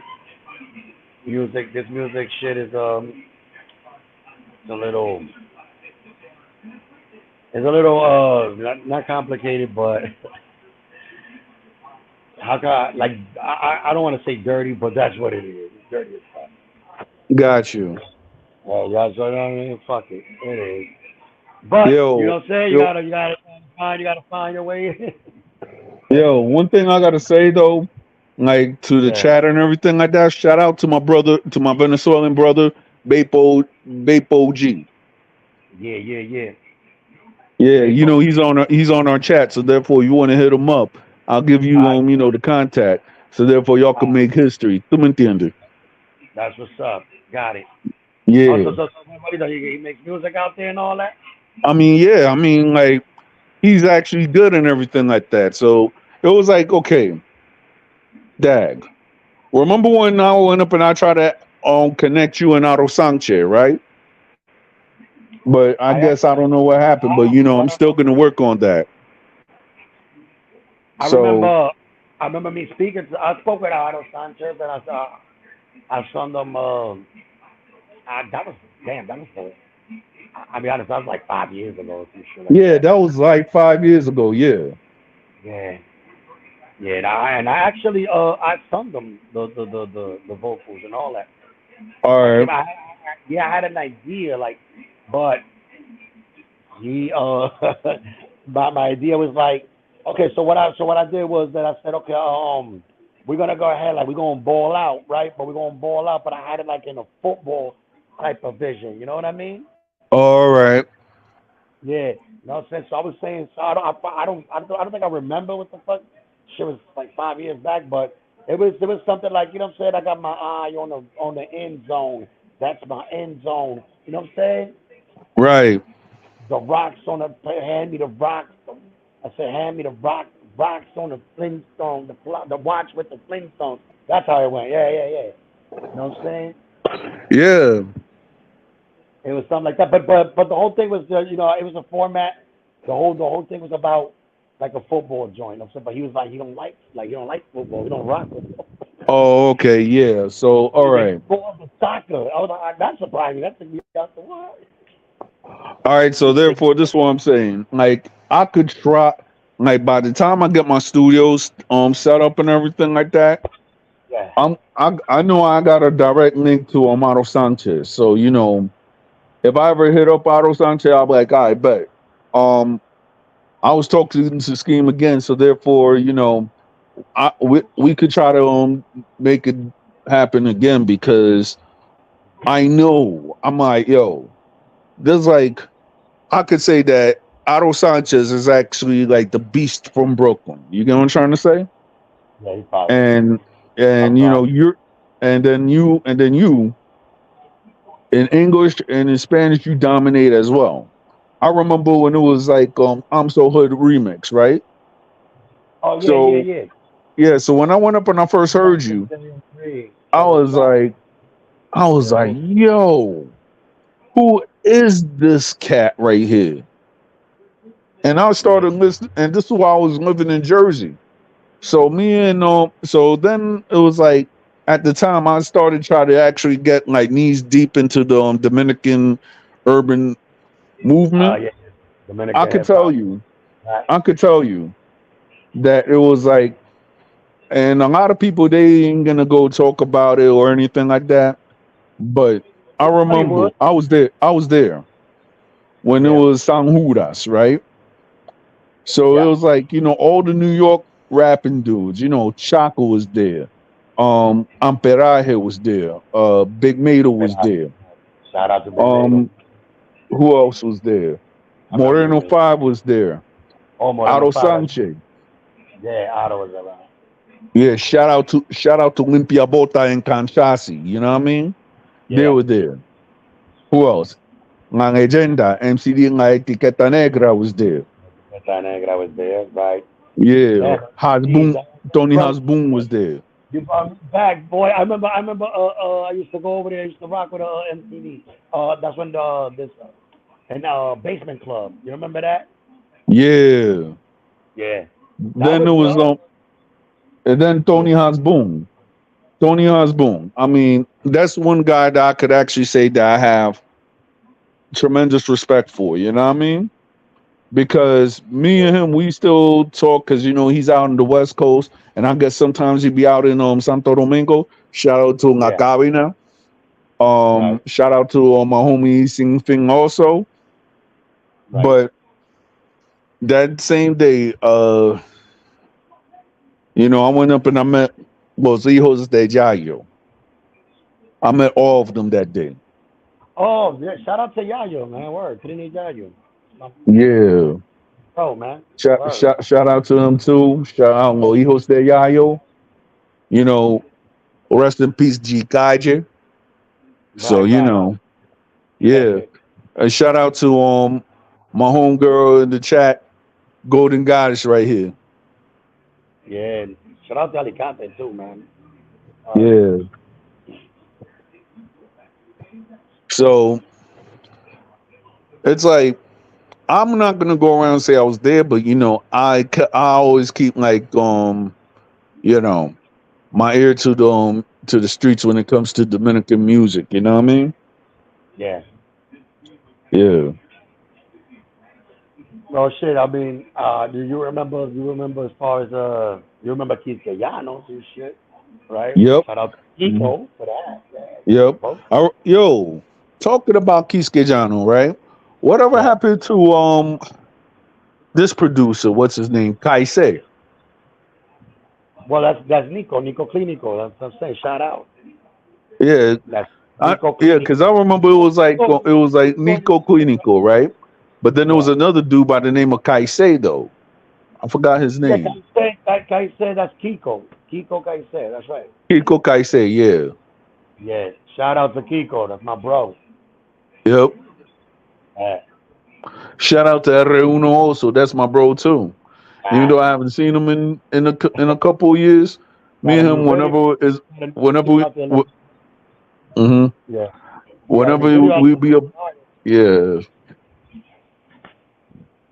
this music shit is it's a little not complicated, but how can I don't want to say dirty, but that's what it is. It's dirty as fuck. Got you. Yeah, so I mean, fuck it, it is. But you know Yo, what I'm saying? You yo, gotta you gotta find your way in. one thing I gotta say though, like to the Yeah, chat and everything like that, shout out to my Venezuelan brother, Bapo G. yeah. Yeah, Baseball. he's on our chat, so therefore you want to hit him up. I'll give you I the contact. So therefore y'all can make history. ¿Tú me entiendes? That's what's up. Got it. Oh, Yeah. what he does? He makes music out there and all that. I mean, yeah, I mean like he's actually good and everything like that. So it was like, okay, dag. Remember when I went up and I tried to connect you and Otto Sanchez, right? But I I guess I don't know what happened, but I'm still gonna work on that. I So remember I remember me speaking. I spoke with Otto Sanchez and I saw them. That was damn. That was I'll be honest. That was like 5 years ago, some shit like yeah, that. that was like 5 years ago. Yeah. Yeah, yeah. And I actually I sung them the vocals and all that. All Like right. yeah, I had an idea like, but he my idea was like, okay, so what I did was that I said, okay, we're gonna go ahead, like we're gonna ball out, right? But we're gonna ball out, but I had it like in a football type of vision, you know what I mean? All right. Yeah, you know what I'm saying? So I was saying, so I don't think I remember what the fuck shit was like 5 years back, but It was something like, you know what I'm saying? I got my eye on the end zone. That's my end zone. You know what I'm saying? Right. The rocks on the hand me the rocks. I said hand me the rocks on the Flintstone, the watch with the Flintstones. That's how it went. Yeah, yeah, yeah. You know what I'm saying? Yeah. It was something like that. But the whole thing was, it was a format. The whole thing was about like a football joint. I'm saying, but he was like, he don't like football. He don't rock football. Oh, okay. Yeah. So, all right. More of a soccer. I was like, that surprised me. That took me out the what? All right. So, therefore, this is what I'm saying. Like, I could try. Like, by the time I get my studios set up and everything like that, Yeah. I know I got a direct link to Armando Sanchez. So, if I ever hit up Otto Sanchez, I'll be like, all right, bet. Um, I was talking to Scheme again, so therefore, we could try to make it happen again because I know I'm like, yo, there's like I could say that Otto Sanchez is actually like the beast from Brooklyn. You get what I'm trying to say? Yeah, he probably. And No and problem. you in English and in Spanish you dominate as well. I remember when it was like I'm So Hood remix, right? Oh yeah, yeah, So yeah. yeah, so when I went up and I first heard you, I That was was back. like, I was Yeah, like, yo, who is this cat right here? And I yeah, started listening, and this is while I was living in Jersey. So so then it was like at the time I started trying to actually get like knees deep into the Dominican urban movement. yeah. I Dominican could hip tell hop. you, Right. I could tell you that it was like, and a lot of people they ain't gonna go talk about it or anything like that. But I remember Hollywood. I was there. I was there when it Yeah, was San Judas, right? So it yeah. was like, all the New York rapping dudes, Chaco was there. Amperaje was there. Big Mato was there. Shout out to Big Mato. Um, who else was there? I remember Big Moreno Mato. 5 was there. Oh, Moreno Otto Five. Sanchez. Yeah, Otto was around. Yeah, shout out to Limpia Bota and Kanshasi. You know what I mean? They Yeah. were there. Who else? La Leyenda, MCD La Etiqueta Negra was there. Santa Negra was there, right? Yeah. Man, geez, Hasboom, that Tony brought me Hasboom was there. you brought me back, boy. I remember. I used to go over there. I used to rock with MTV. That's when this and Basement Club. You remember that? Yeah. Yeah, that Then was there was love. and then Yeah, Tony Hasboom. Tony Hasboom. I mean, that's one guy that I could actually say that I have tremendous respect for. You know what I mean? Because me yeah, and him, we still talk because he's out on the West Coast, and I guess sometimes he'd be out in Santo Domingo. Shout out to yeah. Ngakawi now. Right, Shout out to my homie Sing Fing also. right. But that same day, I went up and I met Los Hijos de Yayo. I met all of them that day. Oh, yeah. Shout out to Yayo, man. Word. Trinity Yayo. My Yeah. bro, man. Shout, Word. shout, shout out to them too. Shout out Los Hijos de Yayo. You know, rest in peace, G Kaije. So, Right, right. yeah. And shout out to my homegirl in the chat, Golden Goddess right here. Yeah. Shout out to Alicante too, man. Word. Yeah. So it's like I'm not gonna go around and say I was there, but I always keep like you know my ear to the streets when it comes to Dominican music. You know what I mean? Yeah. Yeah. Well, shit. I mean, do you remember? You remember as far as you remember Quisqueyanos and shit, right? Yep. Shout out to Mhm. Kiko for that. Yeah. Yep. Both. Yo, talking about Quisquejano, right? Whatever Yeah. happened to this producer? What's his name? Kaise. Well, that's Nico Clinico. That's what I'm saying. Shout out. Yeah. That's Nico Yeah, because I Clinico. remember it was like Nico Clinico, right? But then there was Yeah. another dude by the name of Kaise though. I forgot his Yeah, name. Kaise, that's Kiko. Kiko Kaise, that's right. Kiko Kaise, yeah. Yeah, shout out to Kiko, that's my bro. Yep. Uh, Shout out to R1 also. That's my bro too. Even though I haven't seen him in a couple of years, me got a and new him video. whenever we Out there, look. hmm Yeah, he got a new whenever video out we be up, yeah.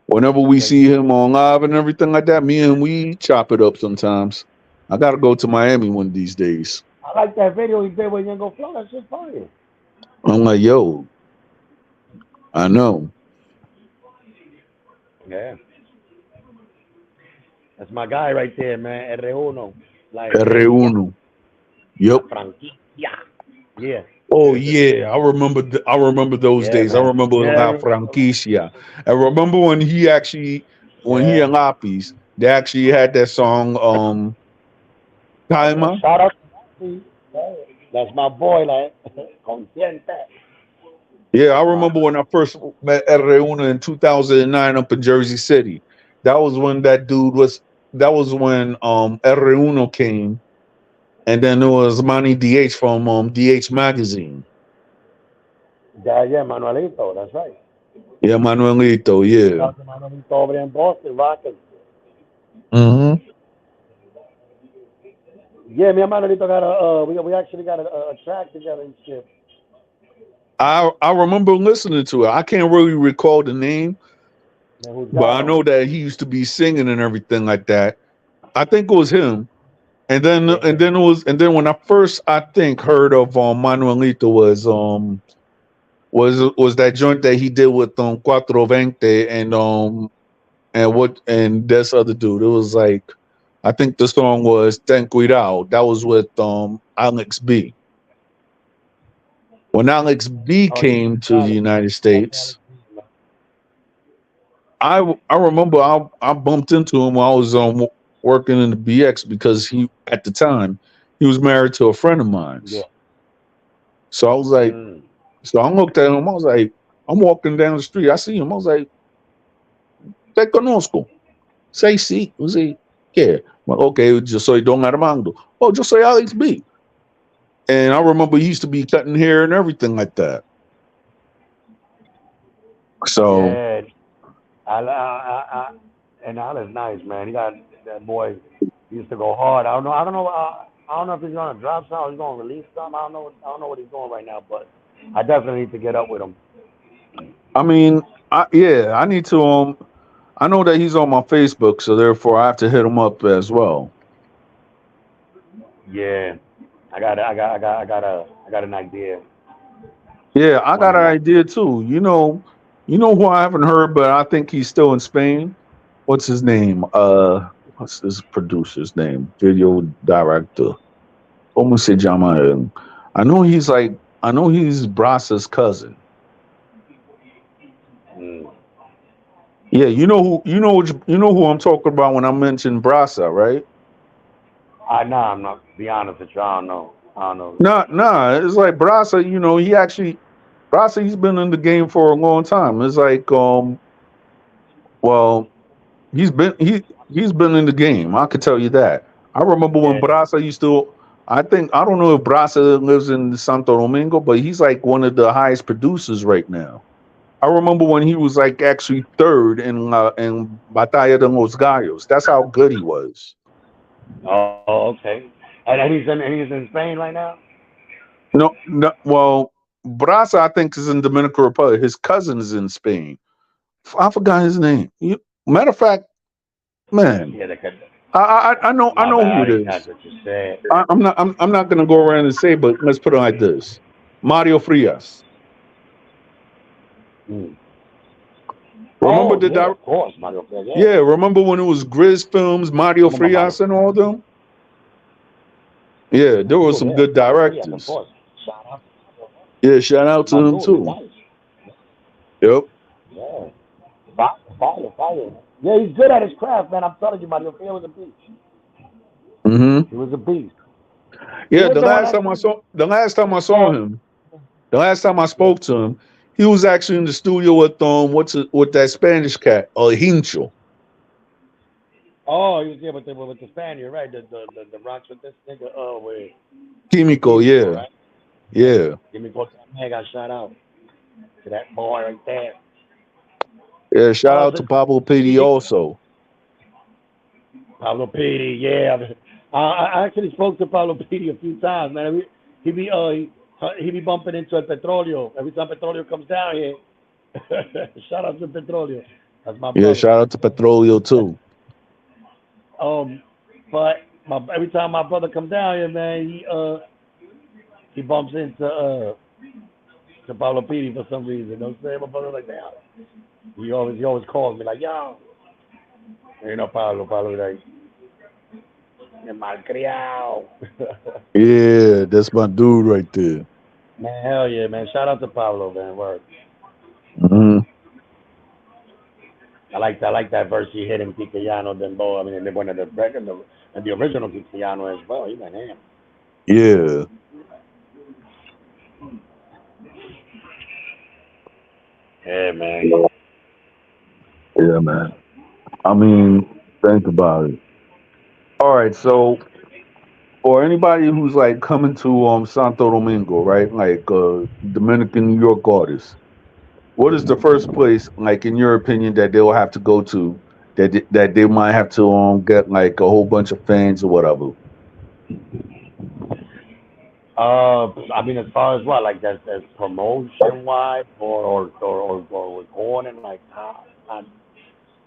Whenever we there. see him on live and everything like that, me and him, we chop it up sometimes. I gotta go to Miami one of these days. I like that video he did with Yango Flow. That's just fire. I'm like, yo, I know. Yeah, that's my guy right there, man. R1, la esencia, R1. la Yep. franquicia. Yeah, Oh yeah, I remember those yeah, days. I man. remember La Yeah, Franquicia. I remember when he yeah. and Lapis, they actually had that song Timer. Shout out to Steve. That's my boy, like consciente. Yeah, I remember when I first met R1 in 2009 up in Jersey City. That was when that was when R1 came, and then there was Manny DH from DH magazine. Yeah, Manuelito. That's right. Yeah, Manuelito, Shout yeah. out to Manuelito over there in Boston, rocking. hmm Yeah, me and Manuelito got we actually got a track together and shit. I remember listening to it. I can't really recall the name, Man, who's but got I him? know that he used to be singing and everything like that. I think it was him. And then when I first I think heard of Manuelito was that joint that he did with Cuatro Veinte and this other dude. It was like I think the song was Ten Cuidado. That was with Alex B. When Alex B Oh yeah, came to the Alex. United Shout out to States, Alex. Man. I remember I bumped into him while I was working in the BX because he at the time he was married to a friend of Yeah. mine's. So I was like, Mm. so I looked at him. I was like, I'm walking down the street. I see him. I was like, te conozco. Say sí. I was like, yeah. Well, okay, yo soy Don Armando. Oh, yo soy Alex B. And I remember he used to be cutting hair and everything like that. So Yeah. And Al is nice, man. He got that boy. He used to go hard. I don't know. I don't know if he's gonna drop something. Or he's gonna release something. I don't know what he's doing right now, but I definitely need to get up with him. I mean, I need to I know that he's on my Facebook, so therefore I have to hit him up as well. Yeah. I got an idea. Yeah, I One got of an my. idea too. You know who I haven't heard, but I think he's still in Spain. What's his name? What's his producer's name? Video director. ¿Cómo se llama él? I know he's Brasa's cousin. Mm. Yeah, you know who I'm talking about when I mention Brasa, right? Nah, I'm not. Be honest with you, I don't know. I don't know. Nah, it's like Brasa, Brasa, he's been in the game for a long time. It's like well, he's been in the game. I could tell you that. I remember when Yeah. Brasa used to. I don't know if Brasa lives in Santo Domingo, but he's like one of the highest producers right now. I remember when he was like actually third in Batalla de los Gallos. That's how good he was. Oh, okay. And he's in Spain right now. No, well, Brasa I think is in Dominican Republic. His cousin is in Spain. I forgot his name. Matter of fact, man, Yeah, I my know who bad. it I didn't catch is. what you said. I'm not gonna go around and say, but let's put it like this: Mario Frias. Mm. Remember Oh the yeah, of course, Mario. Yeah. yeah, remember when it was Grizz Films, Mario Come on, Mario. Frias, and all of them? Yeah, there were Dude, some yeah, good Mario Frias, of directors. course. Shout out. Yeah, shout out to My him dude, he's too. nice. Yep. Yeah. Fire. Yeah, he's good at his craft, man. I'm telling you, Mario Frias was a beast. hmm He was a beast. He Yeah, was the one actually. the Yeah. last time I Yeah. spoke to him, he was actually in the studio with with that Spanish cat, Hincho. Oh, he was here with the Spaniard, right? The rocks with this nigga. Oh, with Químico, Químico, yeah, right? Yeah. yeah, Give me go mega shout out to that boy right there. yeah. Shout Oh, out so to Pablo Pidi he, also. Pablo Pidi, yeah. I actually spoke to Pablo Pidi a few times, man. He be bumping into El Petróleo every time Petróleo comes down here. Shout out to Petróleo. That's my Yeah, brother. shout out to Petrolio too. Um, but every time my brother come down here, man, he bumps into to Pablo Pidi for some reason. You know what I'm saying? My brother like that. He always calls me like, yo, Pablo like, malcriado. Yeah, that's my dude right there. Man, hell yeah, man. Shout out to Pablo, man. Word. Hmm. I like that verse he hit in Kikayano Dembo. I mean, one of the record, and the original Kikayano as well. He went ham. Yeah, Yeah, man. yeah, man. I mean, think about it. All right, so for anybody who's like coming to Santo Domingo, right? Like Dominican New York artists, what is the first place, like in your opinion, that they'll have to go to that they might have to get like a whole bunch of fans or whatever? I mean, as far as what, like as promotion wise, or recording, like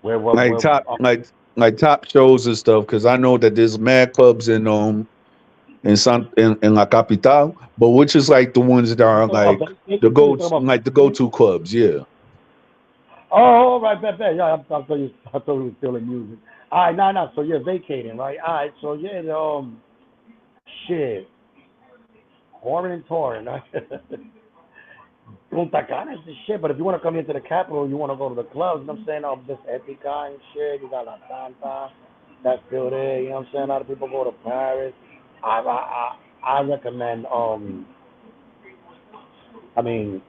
where Like top like top shows and stuff, because I know that there's mad clubs in La Capital, but which is like the ones that are talking about like you talking about the go to clubs, yeah. oh, right, bet. Yeah, I thought we were still in music. All right, no. So you're vacating, right? All right, so yeah, shit, Warren and Torrin, right? Punta Cana is the shit, but if you want to come into the capital, you want to go to the clubs, you know what I'm saying? This Epica and shit, you got La Santa, that's still there, you know what I'm saying? A lot of people go to Paris. I recommend, I mean,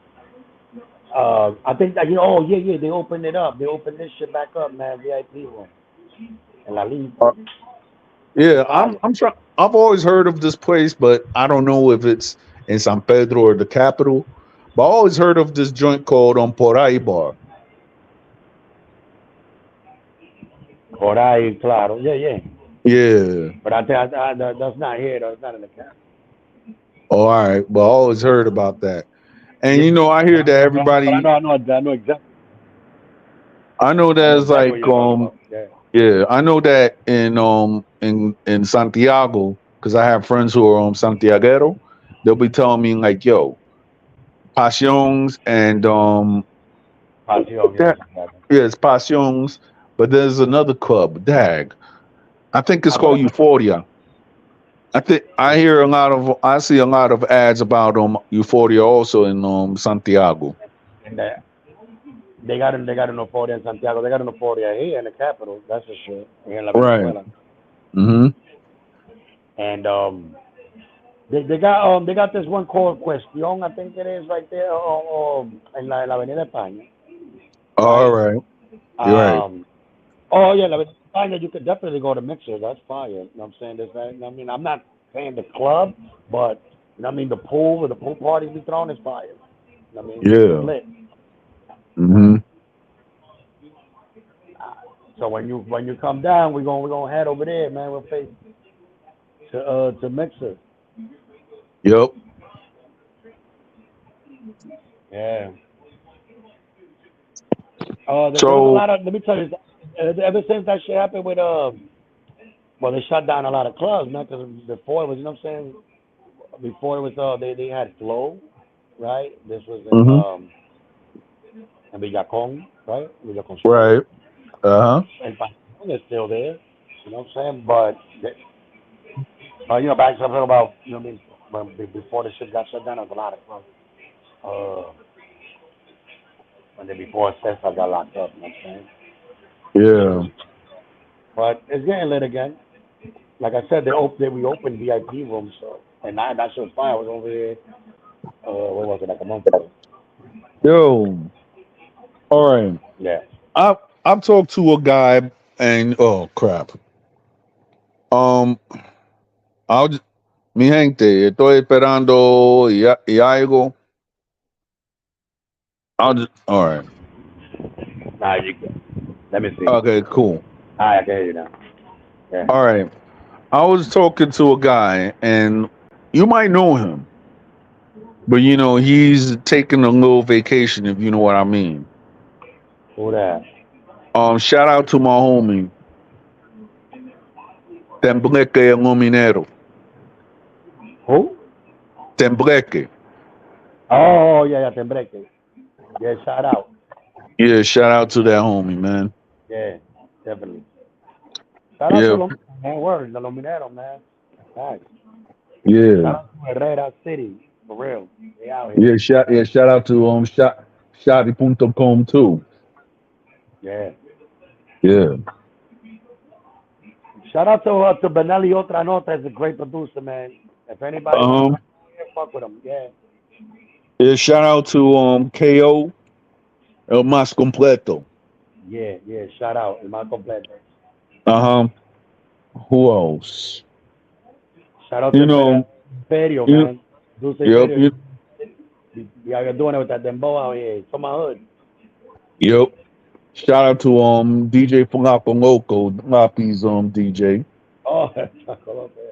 I think that, oh, yeah, they opened it up. They opened this shit back up, man, VIP room. And La Lima. Uh, yeah, Fire. I'm trying. I've always heard of this place, but I don't know if it's in San Pedro or the capital. But I always heard of this joint called Por Ahí Bar. Por ahí, claro. Yeah. Yeah. But I think that's not here, though. It's not in the capital. Oh, all right. But I always heard about that. And Yeah, I hear that but everybody. I know exactly. I know I know there's exactly what like you're talking about. Yeah. yeah, I know that in Santiago, because I have friends who are Santiaguero, they'll be telling me like, yo, Passions and Pasión, that, yes, exactly. yeah, it's Passions, but there's another club, Dag. I think it's I know called Euphoria. I think I see a lot of ads about Euphoria also in Santiago. and they got an euphoria in Santiago. They got an euphoria here in the capital. That's for sure. Here in La Right. Venezuela. Mm-hmm. And they got this one called Cuestión, I think it is right there, in la Avenida España, All right? right. You're right. Um, oh yeah, la Avenida España. You could definitely go to Mixer. That's fire. You know what I'm saying? I mean, I'm not saying the club, but you know what I mean, the pool where the pool parties be thrown is fire. You know what I mean, it's Yeah. lit. Mm-hmm. So when you come down, we're gonna head over there, man. We'll face to Mixer. Yep. Yeah. There was a So lot of. Let me tell you, ever since that shit happened with well, they shut down a lot of clubs, man. Because before it was, you know what I'm saying. Before it was, they had Flow, right? This was mm-hmm. in Villacon, right? Villacon Sur. Right. Uh-huh. And Pasión is still there. You know what I'm saying? But back something about what I mean, before the shit got shut down, there was a lot of clubs. And then before Cesar got locked up, you know what I'm saying? Yeah. But it's getting lit again. Like I said, they reopened VIP rooms, so and that shit was fine. I was over here. What was it, like a month ago? Yo. All right. Yeah. I've talked to a guy and oh crap. Um, mi gente, estoy esperando y algo. All right. Nah, you good. Let me see. Okay, cool. Hi, I can hear you now. Yeah. All right. I was talking to a guy, and you might know him, but he's taking a little vacation, if you know what I mean. Who that? Shout out to my homie, Tembleque Iluminero. Who? Tembleque. Oh, yeah, Tembleque. Yeah, shout out. Yeah, shout out to that homie, man. Yeah, definitely. Shout out to Yeah, them, man. Word, the Luminero, man. Nice. yeah, Shout out to Herrera City, for real. They out here. shout out to Shadi.com too. Yeah. Yeah. Shout out to Benelli Otra Nota. He's a great producer, man. If anybody wants Um, to fuck with him, yeah. yeah, shout out to KO El Más Completo. Yeah, yeah. Shout out. El más completo. Uh-huh. Who else? Shout out to You know, Imperio, you man. Dulce yep, Imperio. Y'all are doing it with that dembow out here. It's from my hood. yep. Shout out to DJ Flaco Loco, Lapi's DJ. Oh, Chaco Lopez.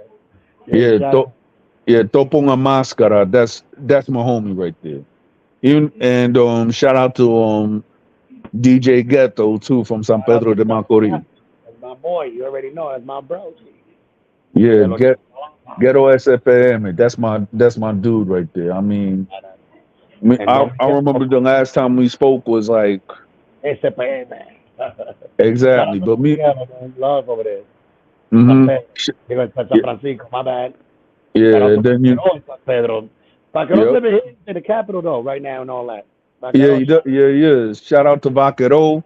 Yeah, Yeah, shout out. Topo La Máscara. That's my homie right there. Even and shout out to DJ Ghetto too from San Shout out Pedro to de Macorís. that's my boy. You already know. That's my bro. Yeah, Te lo- Ghetto SFM. That's my dude right there. I mean, And I remember the last time we spoke was like SPM. Shout exactly, out to but me. Dominicano, man. Love over there. San Hmm. Pedro. Digo, San Francisco, my bad. Shout out Yeah, to then you. Vaquerón, San Pedro. Vaquerón's Yep. living here in the capital, though, right now and all that. Yeah, Vaquerón. yeah, he is. Shout out to Vaquero.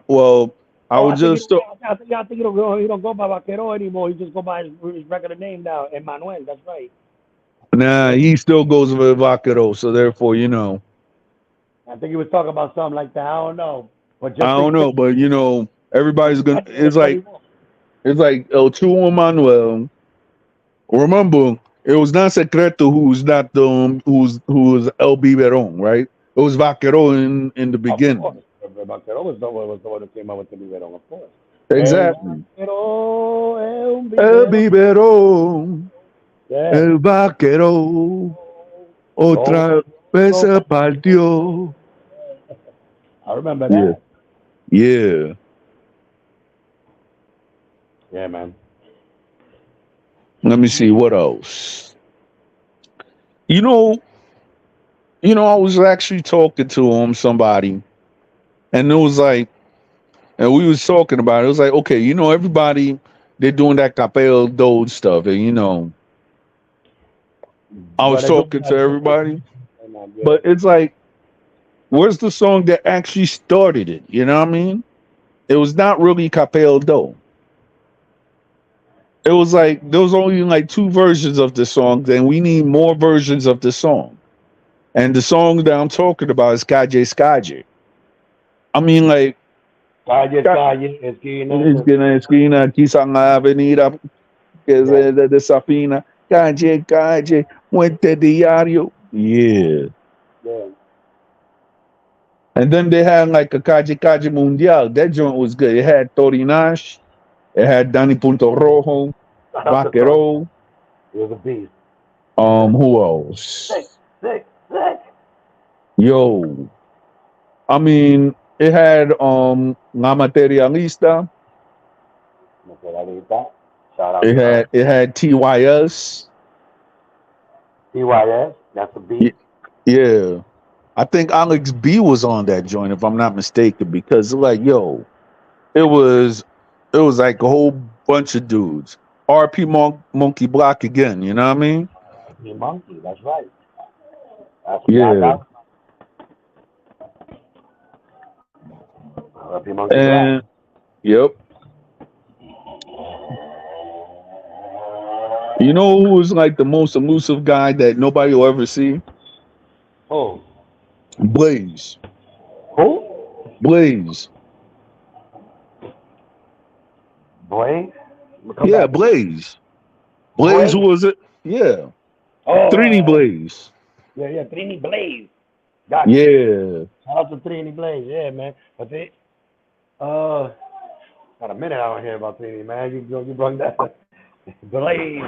Well, I Oh, was just I think he don't go by Vaquero anymore. He just go by his regular name now, Emmanuel. That's right. nah. Yeah. He still goes with Vaquero, so therefore, I think he was talking about something like that. I don't know. But I just don't in know, case, but everybody's gonna. that's what he wants. It's like El Chuo Manuel. Remember, it was not Secreto who's not who's El Biberon, right? It was Vaquero in the Of course. beginning. Vaquero was the one who came up with the biberón, of course. El Exactly. vaquero es un El biberón. Biberon, Yeah. el Vaquero, Oh, otra vez no. se partió. I remember Yeah. that. Yeah. Yeah, man. Let me see what else. You know, I was actually talking to somebody, and it was like, and we was talking about it. It was like, okay, everybody they're doing that capel dode stuff, and I was But I do talking to everybody, yeah. but it's like, where's the song that actually started it? You know what I mean? It was not really capel do. It was like there was only like two versions of the song, and we need more versions of the song. And the song that I'm talking about is Calle Scalle. I mean, like, Calle, esquina, quizá en la avenida, que es yeah. de Safina, calle, Puente Diario. Yeah. Yeah. And then they had like a Calle Mundial. That joint was good. It had Torinash, it had Danny Punto Rojo, Vaquero. It was a beast. Who else? Sick. Yo. I mean, it had La Materialista. Shout out It had TYS. TYS. That's a beast. Yeah. I think Alex B was on that joint, if I'm not mistaken, because like, yo, it was like a whole bunch of dudes. RP Monkey Block again, you know what I mean? Monkey, that's right. Yeah. RP Monkey And Black. yep. You know who was like the most elusive guy that nobody will ever see? Who? Blaze. Who? Blaze. Blaze? Come Yeah, back. Blaze. Blaze, who was it? Yeah. Oh, Trini Blaze. Yeah, Trini Blaze. Gotcha. Yeah. Shout out to Trini Blaze. Yeah, man. But they, got a minute I don't hear about Trini, man. You brought that Blaze.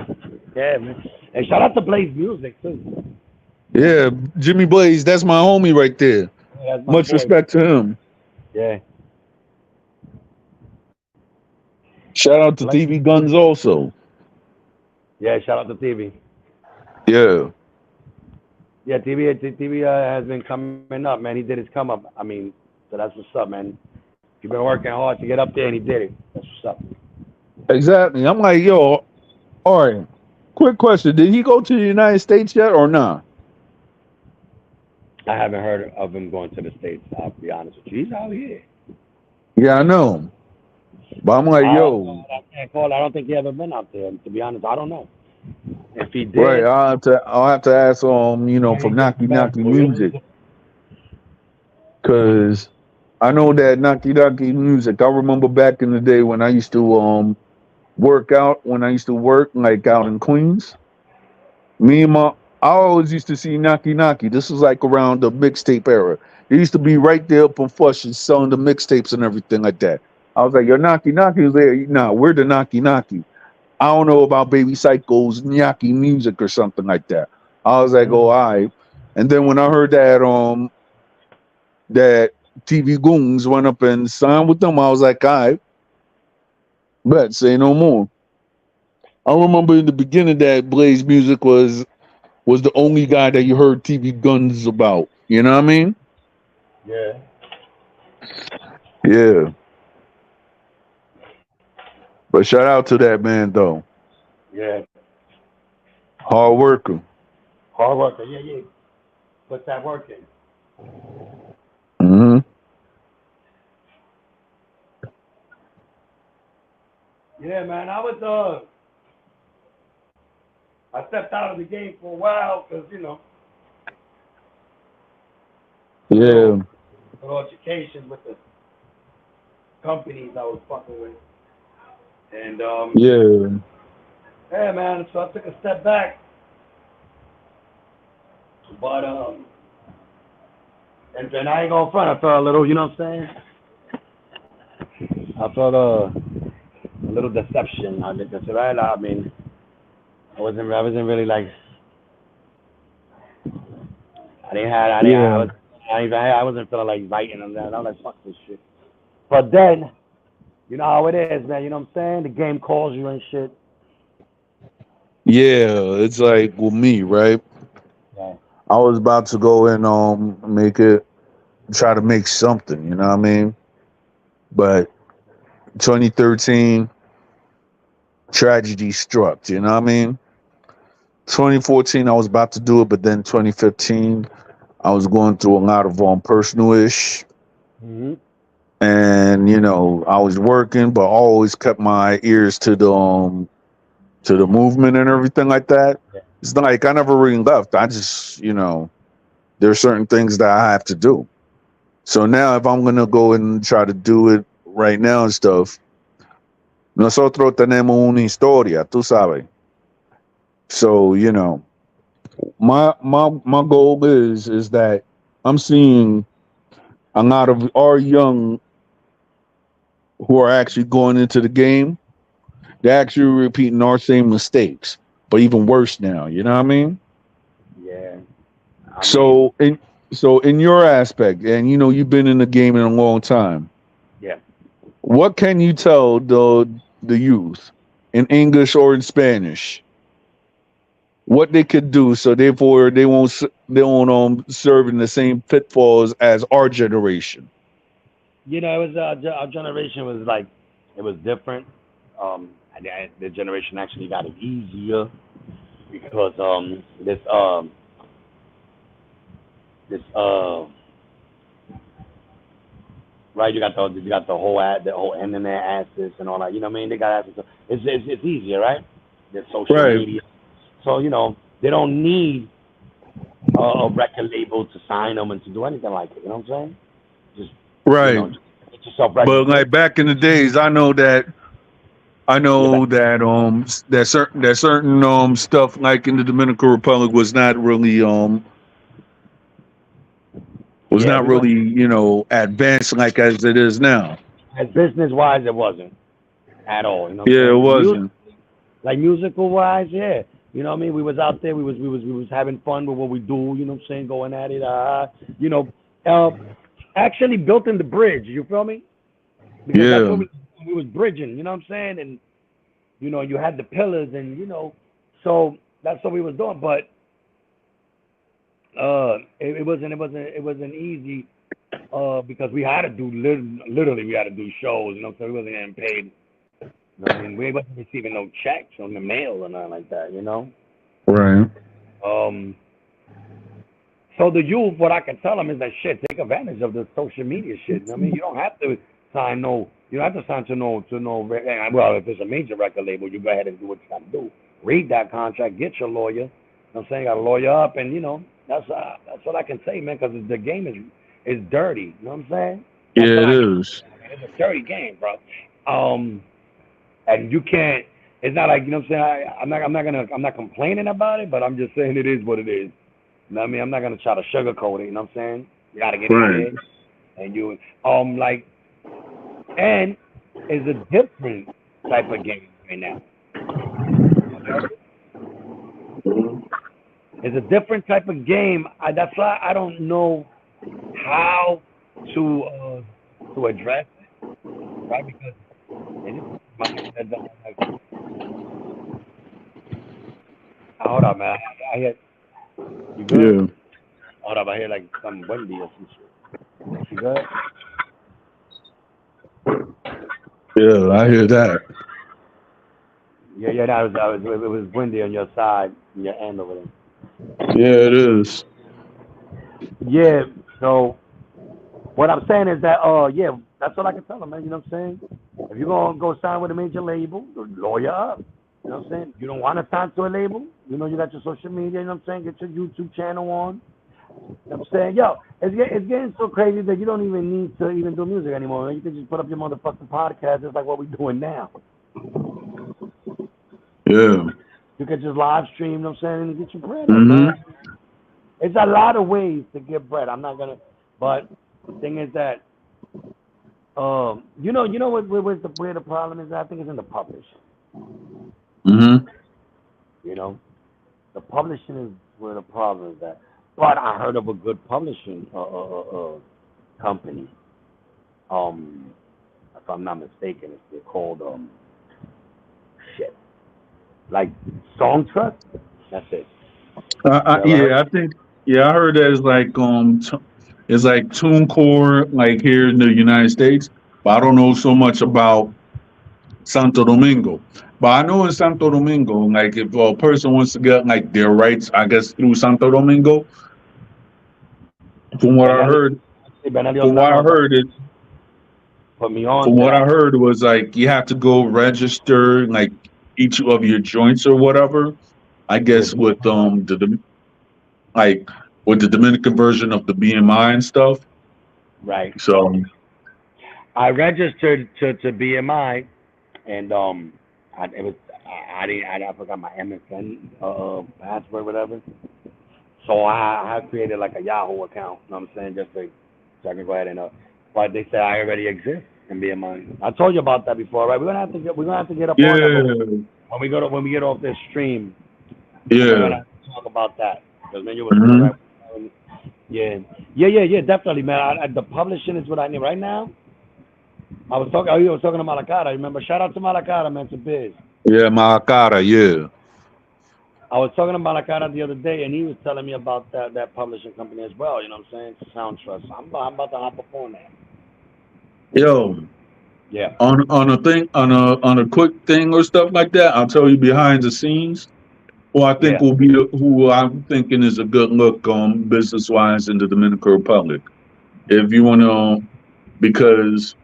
Yeah, man. And shout out to Blaze Music too. Yeah, Jimmy Blaze, that's my homie right there. Yeah, that's my Much boy. respect to him. Yeah. Shout out to TV Guns also. Yeah, shout out to TV. Yeah. Yeah, TV has been coming up, man. He did his come up. I mean, so that's what's up, man. He's been working hard to get up there, and he did it. That's what's up. Exactly. I'm like, yo, all right. Quick question. Did he go to the United States yet or not? I haven't heard of him going to the States, I'll be honest with you. He's out here. Yeah, I know. But I'm like, yo. I can't call it. I don't think he ever been out there, to be honest. I don't know. If he did. Right, I'll have to ask for Naki Music. Cause I know that Naki Music. I remember back in the day when I used to work like out in Queens. I always used to see Naki. This was like around the mixtape era. They used to be right there up on Flush and selling the mixtapes and everything like that. I was like, yo, Naki was there. Nah, we're the Naki. I don't know about Baby Psycho's Nyaki Music or something like that. I was like, oh, all right. And then when I heard that that TV Goons went up and signed with them, I was like, all right, bet, say no more. I remember in the beginning that Blaze Music was the only guy that you heard TV Guns about. You know what I mean? Yeah. Yeah. But shout out to that man, though. Yeah. Hard worker. Yeah. Put that work in. Mm-hmm. Yeah, man. I stepped out of the game for a while because, Yeah. for altercations with the companies I was fucking with. And, yeah, man, so I took a step back. But, and I ain't gonna front, I felt a little, you know what I'm saying? I felt a little deception. I mean, I wasn't really like, I wasn't feeling like fighting them that. I was like, fuck this shit. But then, you know how it is, man. You know what I'm saying? The game calls you and shit. Yeah, it's like with me, right? Yeah. I was about to go and try to make something, you know what I mean? But 2013, tragedy struck, you know what I mean? 2014, I was about to do it, but then 2015, I was going through a lot of personal ish. Mm-hmm. And, I was working, but I always kept my ears to the movement and everything like that. Yeah. It's not like I never really left. I just, there are certain things that I have to do. So now if I'm going to go and try to do it right now and stuff, nosotros tenemos una historia, tú sabes. So, my goal is that I'm seeing a lot of our young who are actually going into the game, they're actually repeating our same mistakes, but even worse now. You know what I mean? Yeah. So in your aspect, and you've been in the game in a long time. Yeah. What can you tell the youth in English or in Spanish what they could do so therefore they won't serve in the same pitfalls as our generation? It was our generation was like, it was different. The generation actually got it easier because right, you got the whole internet access and all that. You know what I mean? They got access. It's easier, right? There's social media, so they don't need a record label to sign them and to do anything like it. You know what I'm saying? Just right. Get yourself right. But like back in the days, I know that I Yeah, know that certain stuff like in the Dominican Republic was yeah, not we went really advanced like as it is now. as business wise, it wasn't at all. You know what I'm Yeah, it saying? wasn't. Like musical wise, yeah. You know what I mean? We was out there. We was having fun with what we do. You know what I'm saying? Going at it. You know, uh, actually built in the bridge. You feel me? Because that's Yeah, what we was bridging. You know what I'm saying? And you know, you had the pillars, and so that's what we was doing. But it wasn't easy because we had to do literally we had to do shows. You know, so we wasn't getting paid. You know what I mean? We wasn't receiving no checks on the mail or nothing like that. You know. right. Um, so the youth, what I can tell them is that shit, take advantage of the social media shit. You know what I mean, you don't have to sign you don't have to sign to well, if it's a major record label, you go ahead and do what you got to do. Read that contract, get your lawyer. You know what I'm saying? Got a lawyer up, and that's what I can say, man, because the game is dirty. You know what I'm saying? That's Yeah, what it I can is. say. It's a dirty game, bro. And you can't. It's not like you know what I'm saying. I'm not complaining about it, but I'm just saying it is what it is. You know what I mean? I'm not gonna try to sugarcoat it. You know what I'm saying? You gotta get in Right. there, and you like, and it's a different type of game right now. It's a different type of game. That's why I don't know how to address it, right? Because my head doesn't like, hold up, man. I hear you good? Yeah, Hold up, I hear like some windy or some shit. You good? yeah, I hear that. Yeah, it was windy on your side, on your end over there. Yeah, it is. Yeah, so what I'm saying is that, yeah, that's what I can tell them, man. You know what I'm saying? If you're gonna go sign with a major label, lawyer up. You know what I'm saying? You don't want to sign to a label. You got your social media. You know what I'm saying? Get your YouTube channel on. You know what I'm saying? Yo, it's getting so crazy that you don't even need to even do music anymore. Man. You can just put up your motherfucking podcast just like what we're doing now. Yeah. You can just live stream, you know what I'm saying, and get your bread up, Mm-hmm. man. It's a lot of ways to get bread. I'm not gonna, but the thing is that, where the problem is. I think it's in the publishing. Mm-hmm. You know, the publishing is where the problem is at. But I heard of a good publishing company. If I'm not mistaken, it's called shit, like Song Trust. That's it. You ever heard? Yeah, I think. Yeah, I heard that it's like TuneCore, like here in the United States, but I don't know so much about Santo Domingo. But I know in Santo Domingo, like if a person wants to get like their rights, I guess through Santo Domingo, from what I Benelli, heard, Benelli from what I Osano heard it, put me on from to what I that. heard was like you have to go register like each of your joints or whatever. I With guess with BMI. like with the Dominican version of the BMI and stuff. Right. So I registered to BMI, and it was I didn't I forgot my MSN password, whatever. So I created like a Yahoo account. You know what I'm saying? So I can go ahead and but they say I already exist in BMI. I told you about that before, right? We're gonna have to get up on that, but yeah, when we get off this stream, we're yeah. gonna talk about that because then you was Hmm. correct. Yeah, definitely, man. The publishing is what I need right now. You was talking to Malacara. Remember? Shout out to Malacara, man, to Biz. Yeah, my cara, yeah. I was talking to Malacara the other day, and he was telling me about that publishing company as well. You know what I'm saying? Sound Trust. I'm about to hop up on that. Yo, Yeah. on a thing on a quick thing or stuff like that, I'll tell you behind the scenes. Yeah. Who I'm thinking is a good look business wise in the Dominican Republic. If you want to, because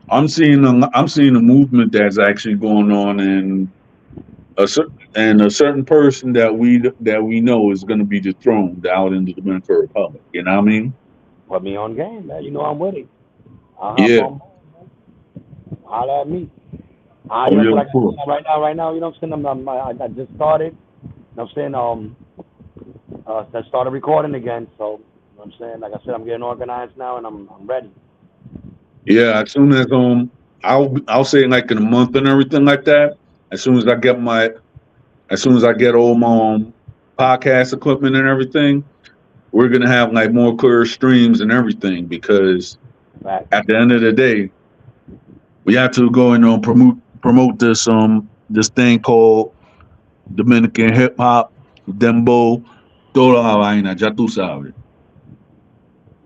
I'm seeing a movement that's actually going on in a certain person that we know is going to be dethroned out in the Dominican Republic. You know what I mean? Put me on game, man. You know I'm with it. I'll hop Yeah. on. Holla at me. Oh, You know, yeah, like of course. right now, you know what I'm saying? I just started. You know what I'm saying? I started recording again. So, you know what I'm saying? Like I said, I'm getting organized now, and I'm ready. Yeah, as soon as I'll say like in a month and everything like that. As soon as I get all my podcast equipment and everything, we're gonna have like more clear streams and everything because Right. at the end of the day, we have to go and promote this thing called Dominican hip hop, dembow, toda la vaina, ya tú sabes.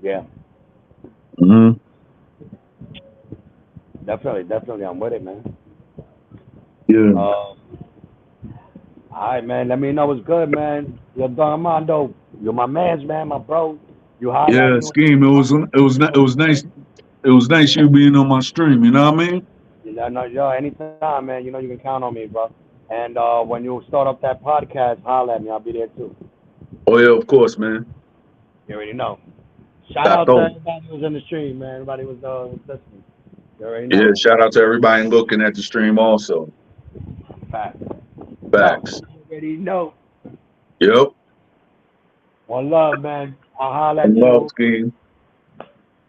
Yeah. Mm-hmm. Definitely, I'm with it, man. Yeah. All right, man. Let me know what's good, man. Yo, Don Armando, you're my man's man, my bro. You holler at Yeah, me. Scheme. It was nice you being on my stream. You know what I mean? Yo, anytime, man. You know you can count on me, bro. And when you start up that podcast, holler at me. I'll be there too. Oh yeah, of course, man. You already know. Shout out to Tato. everybody who was in the stream, man. Everybody was listening. You already know. Yeah, shout out to everybody looking at the stream also. Facts. Facts. You already know. Yep. One love, man. I'll holler at Love you. Scheme.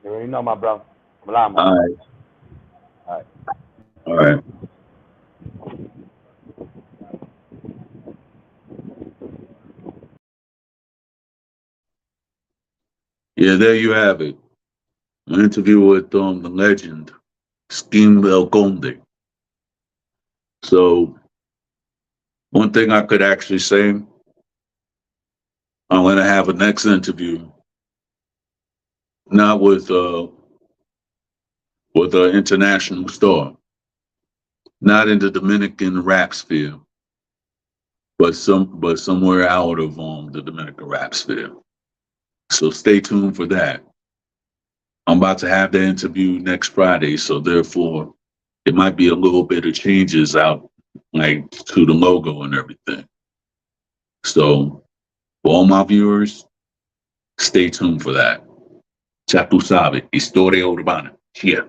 You already know, my bro. All All right. right. All right. Yeah, there you have it. An interview with the legend, Scheme El Conde. So one thing I could actually say, I'm gonna have a next interview, not with an international star, not in the Dominican rap sphere, but somewhere out of the Dominican rap sphere. So stay tuned for that. I'm about to have the interview next Friday, so therefore it might be a little bit of changes out like to the logo and everything. So for all my viewers, stay tuned for that. Ya tú sabes, Historia Urbana. Yeah.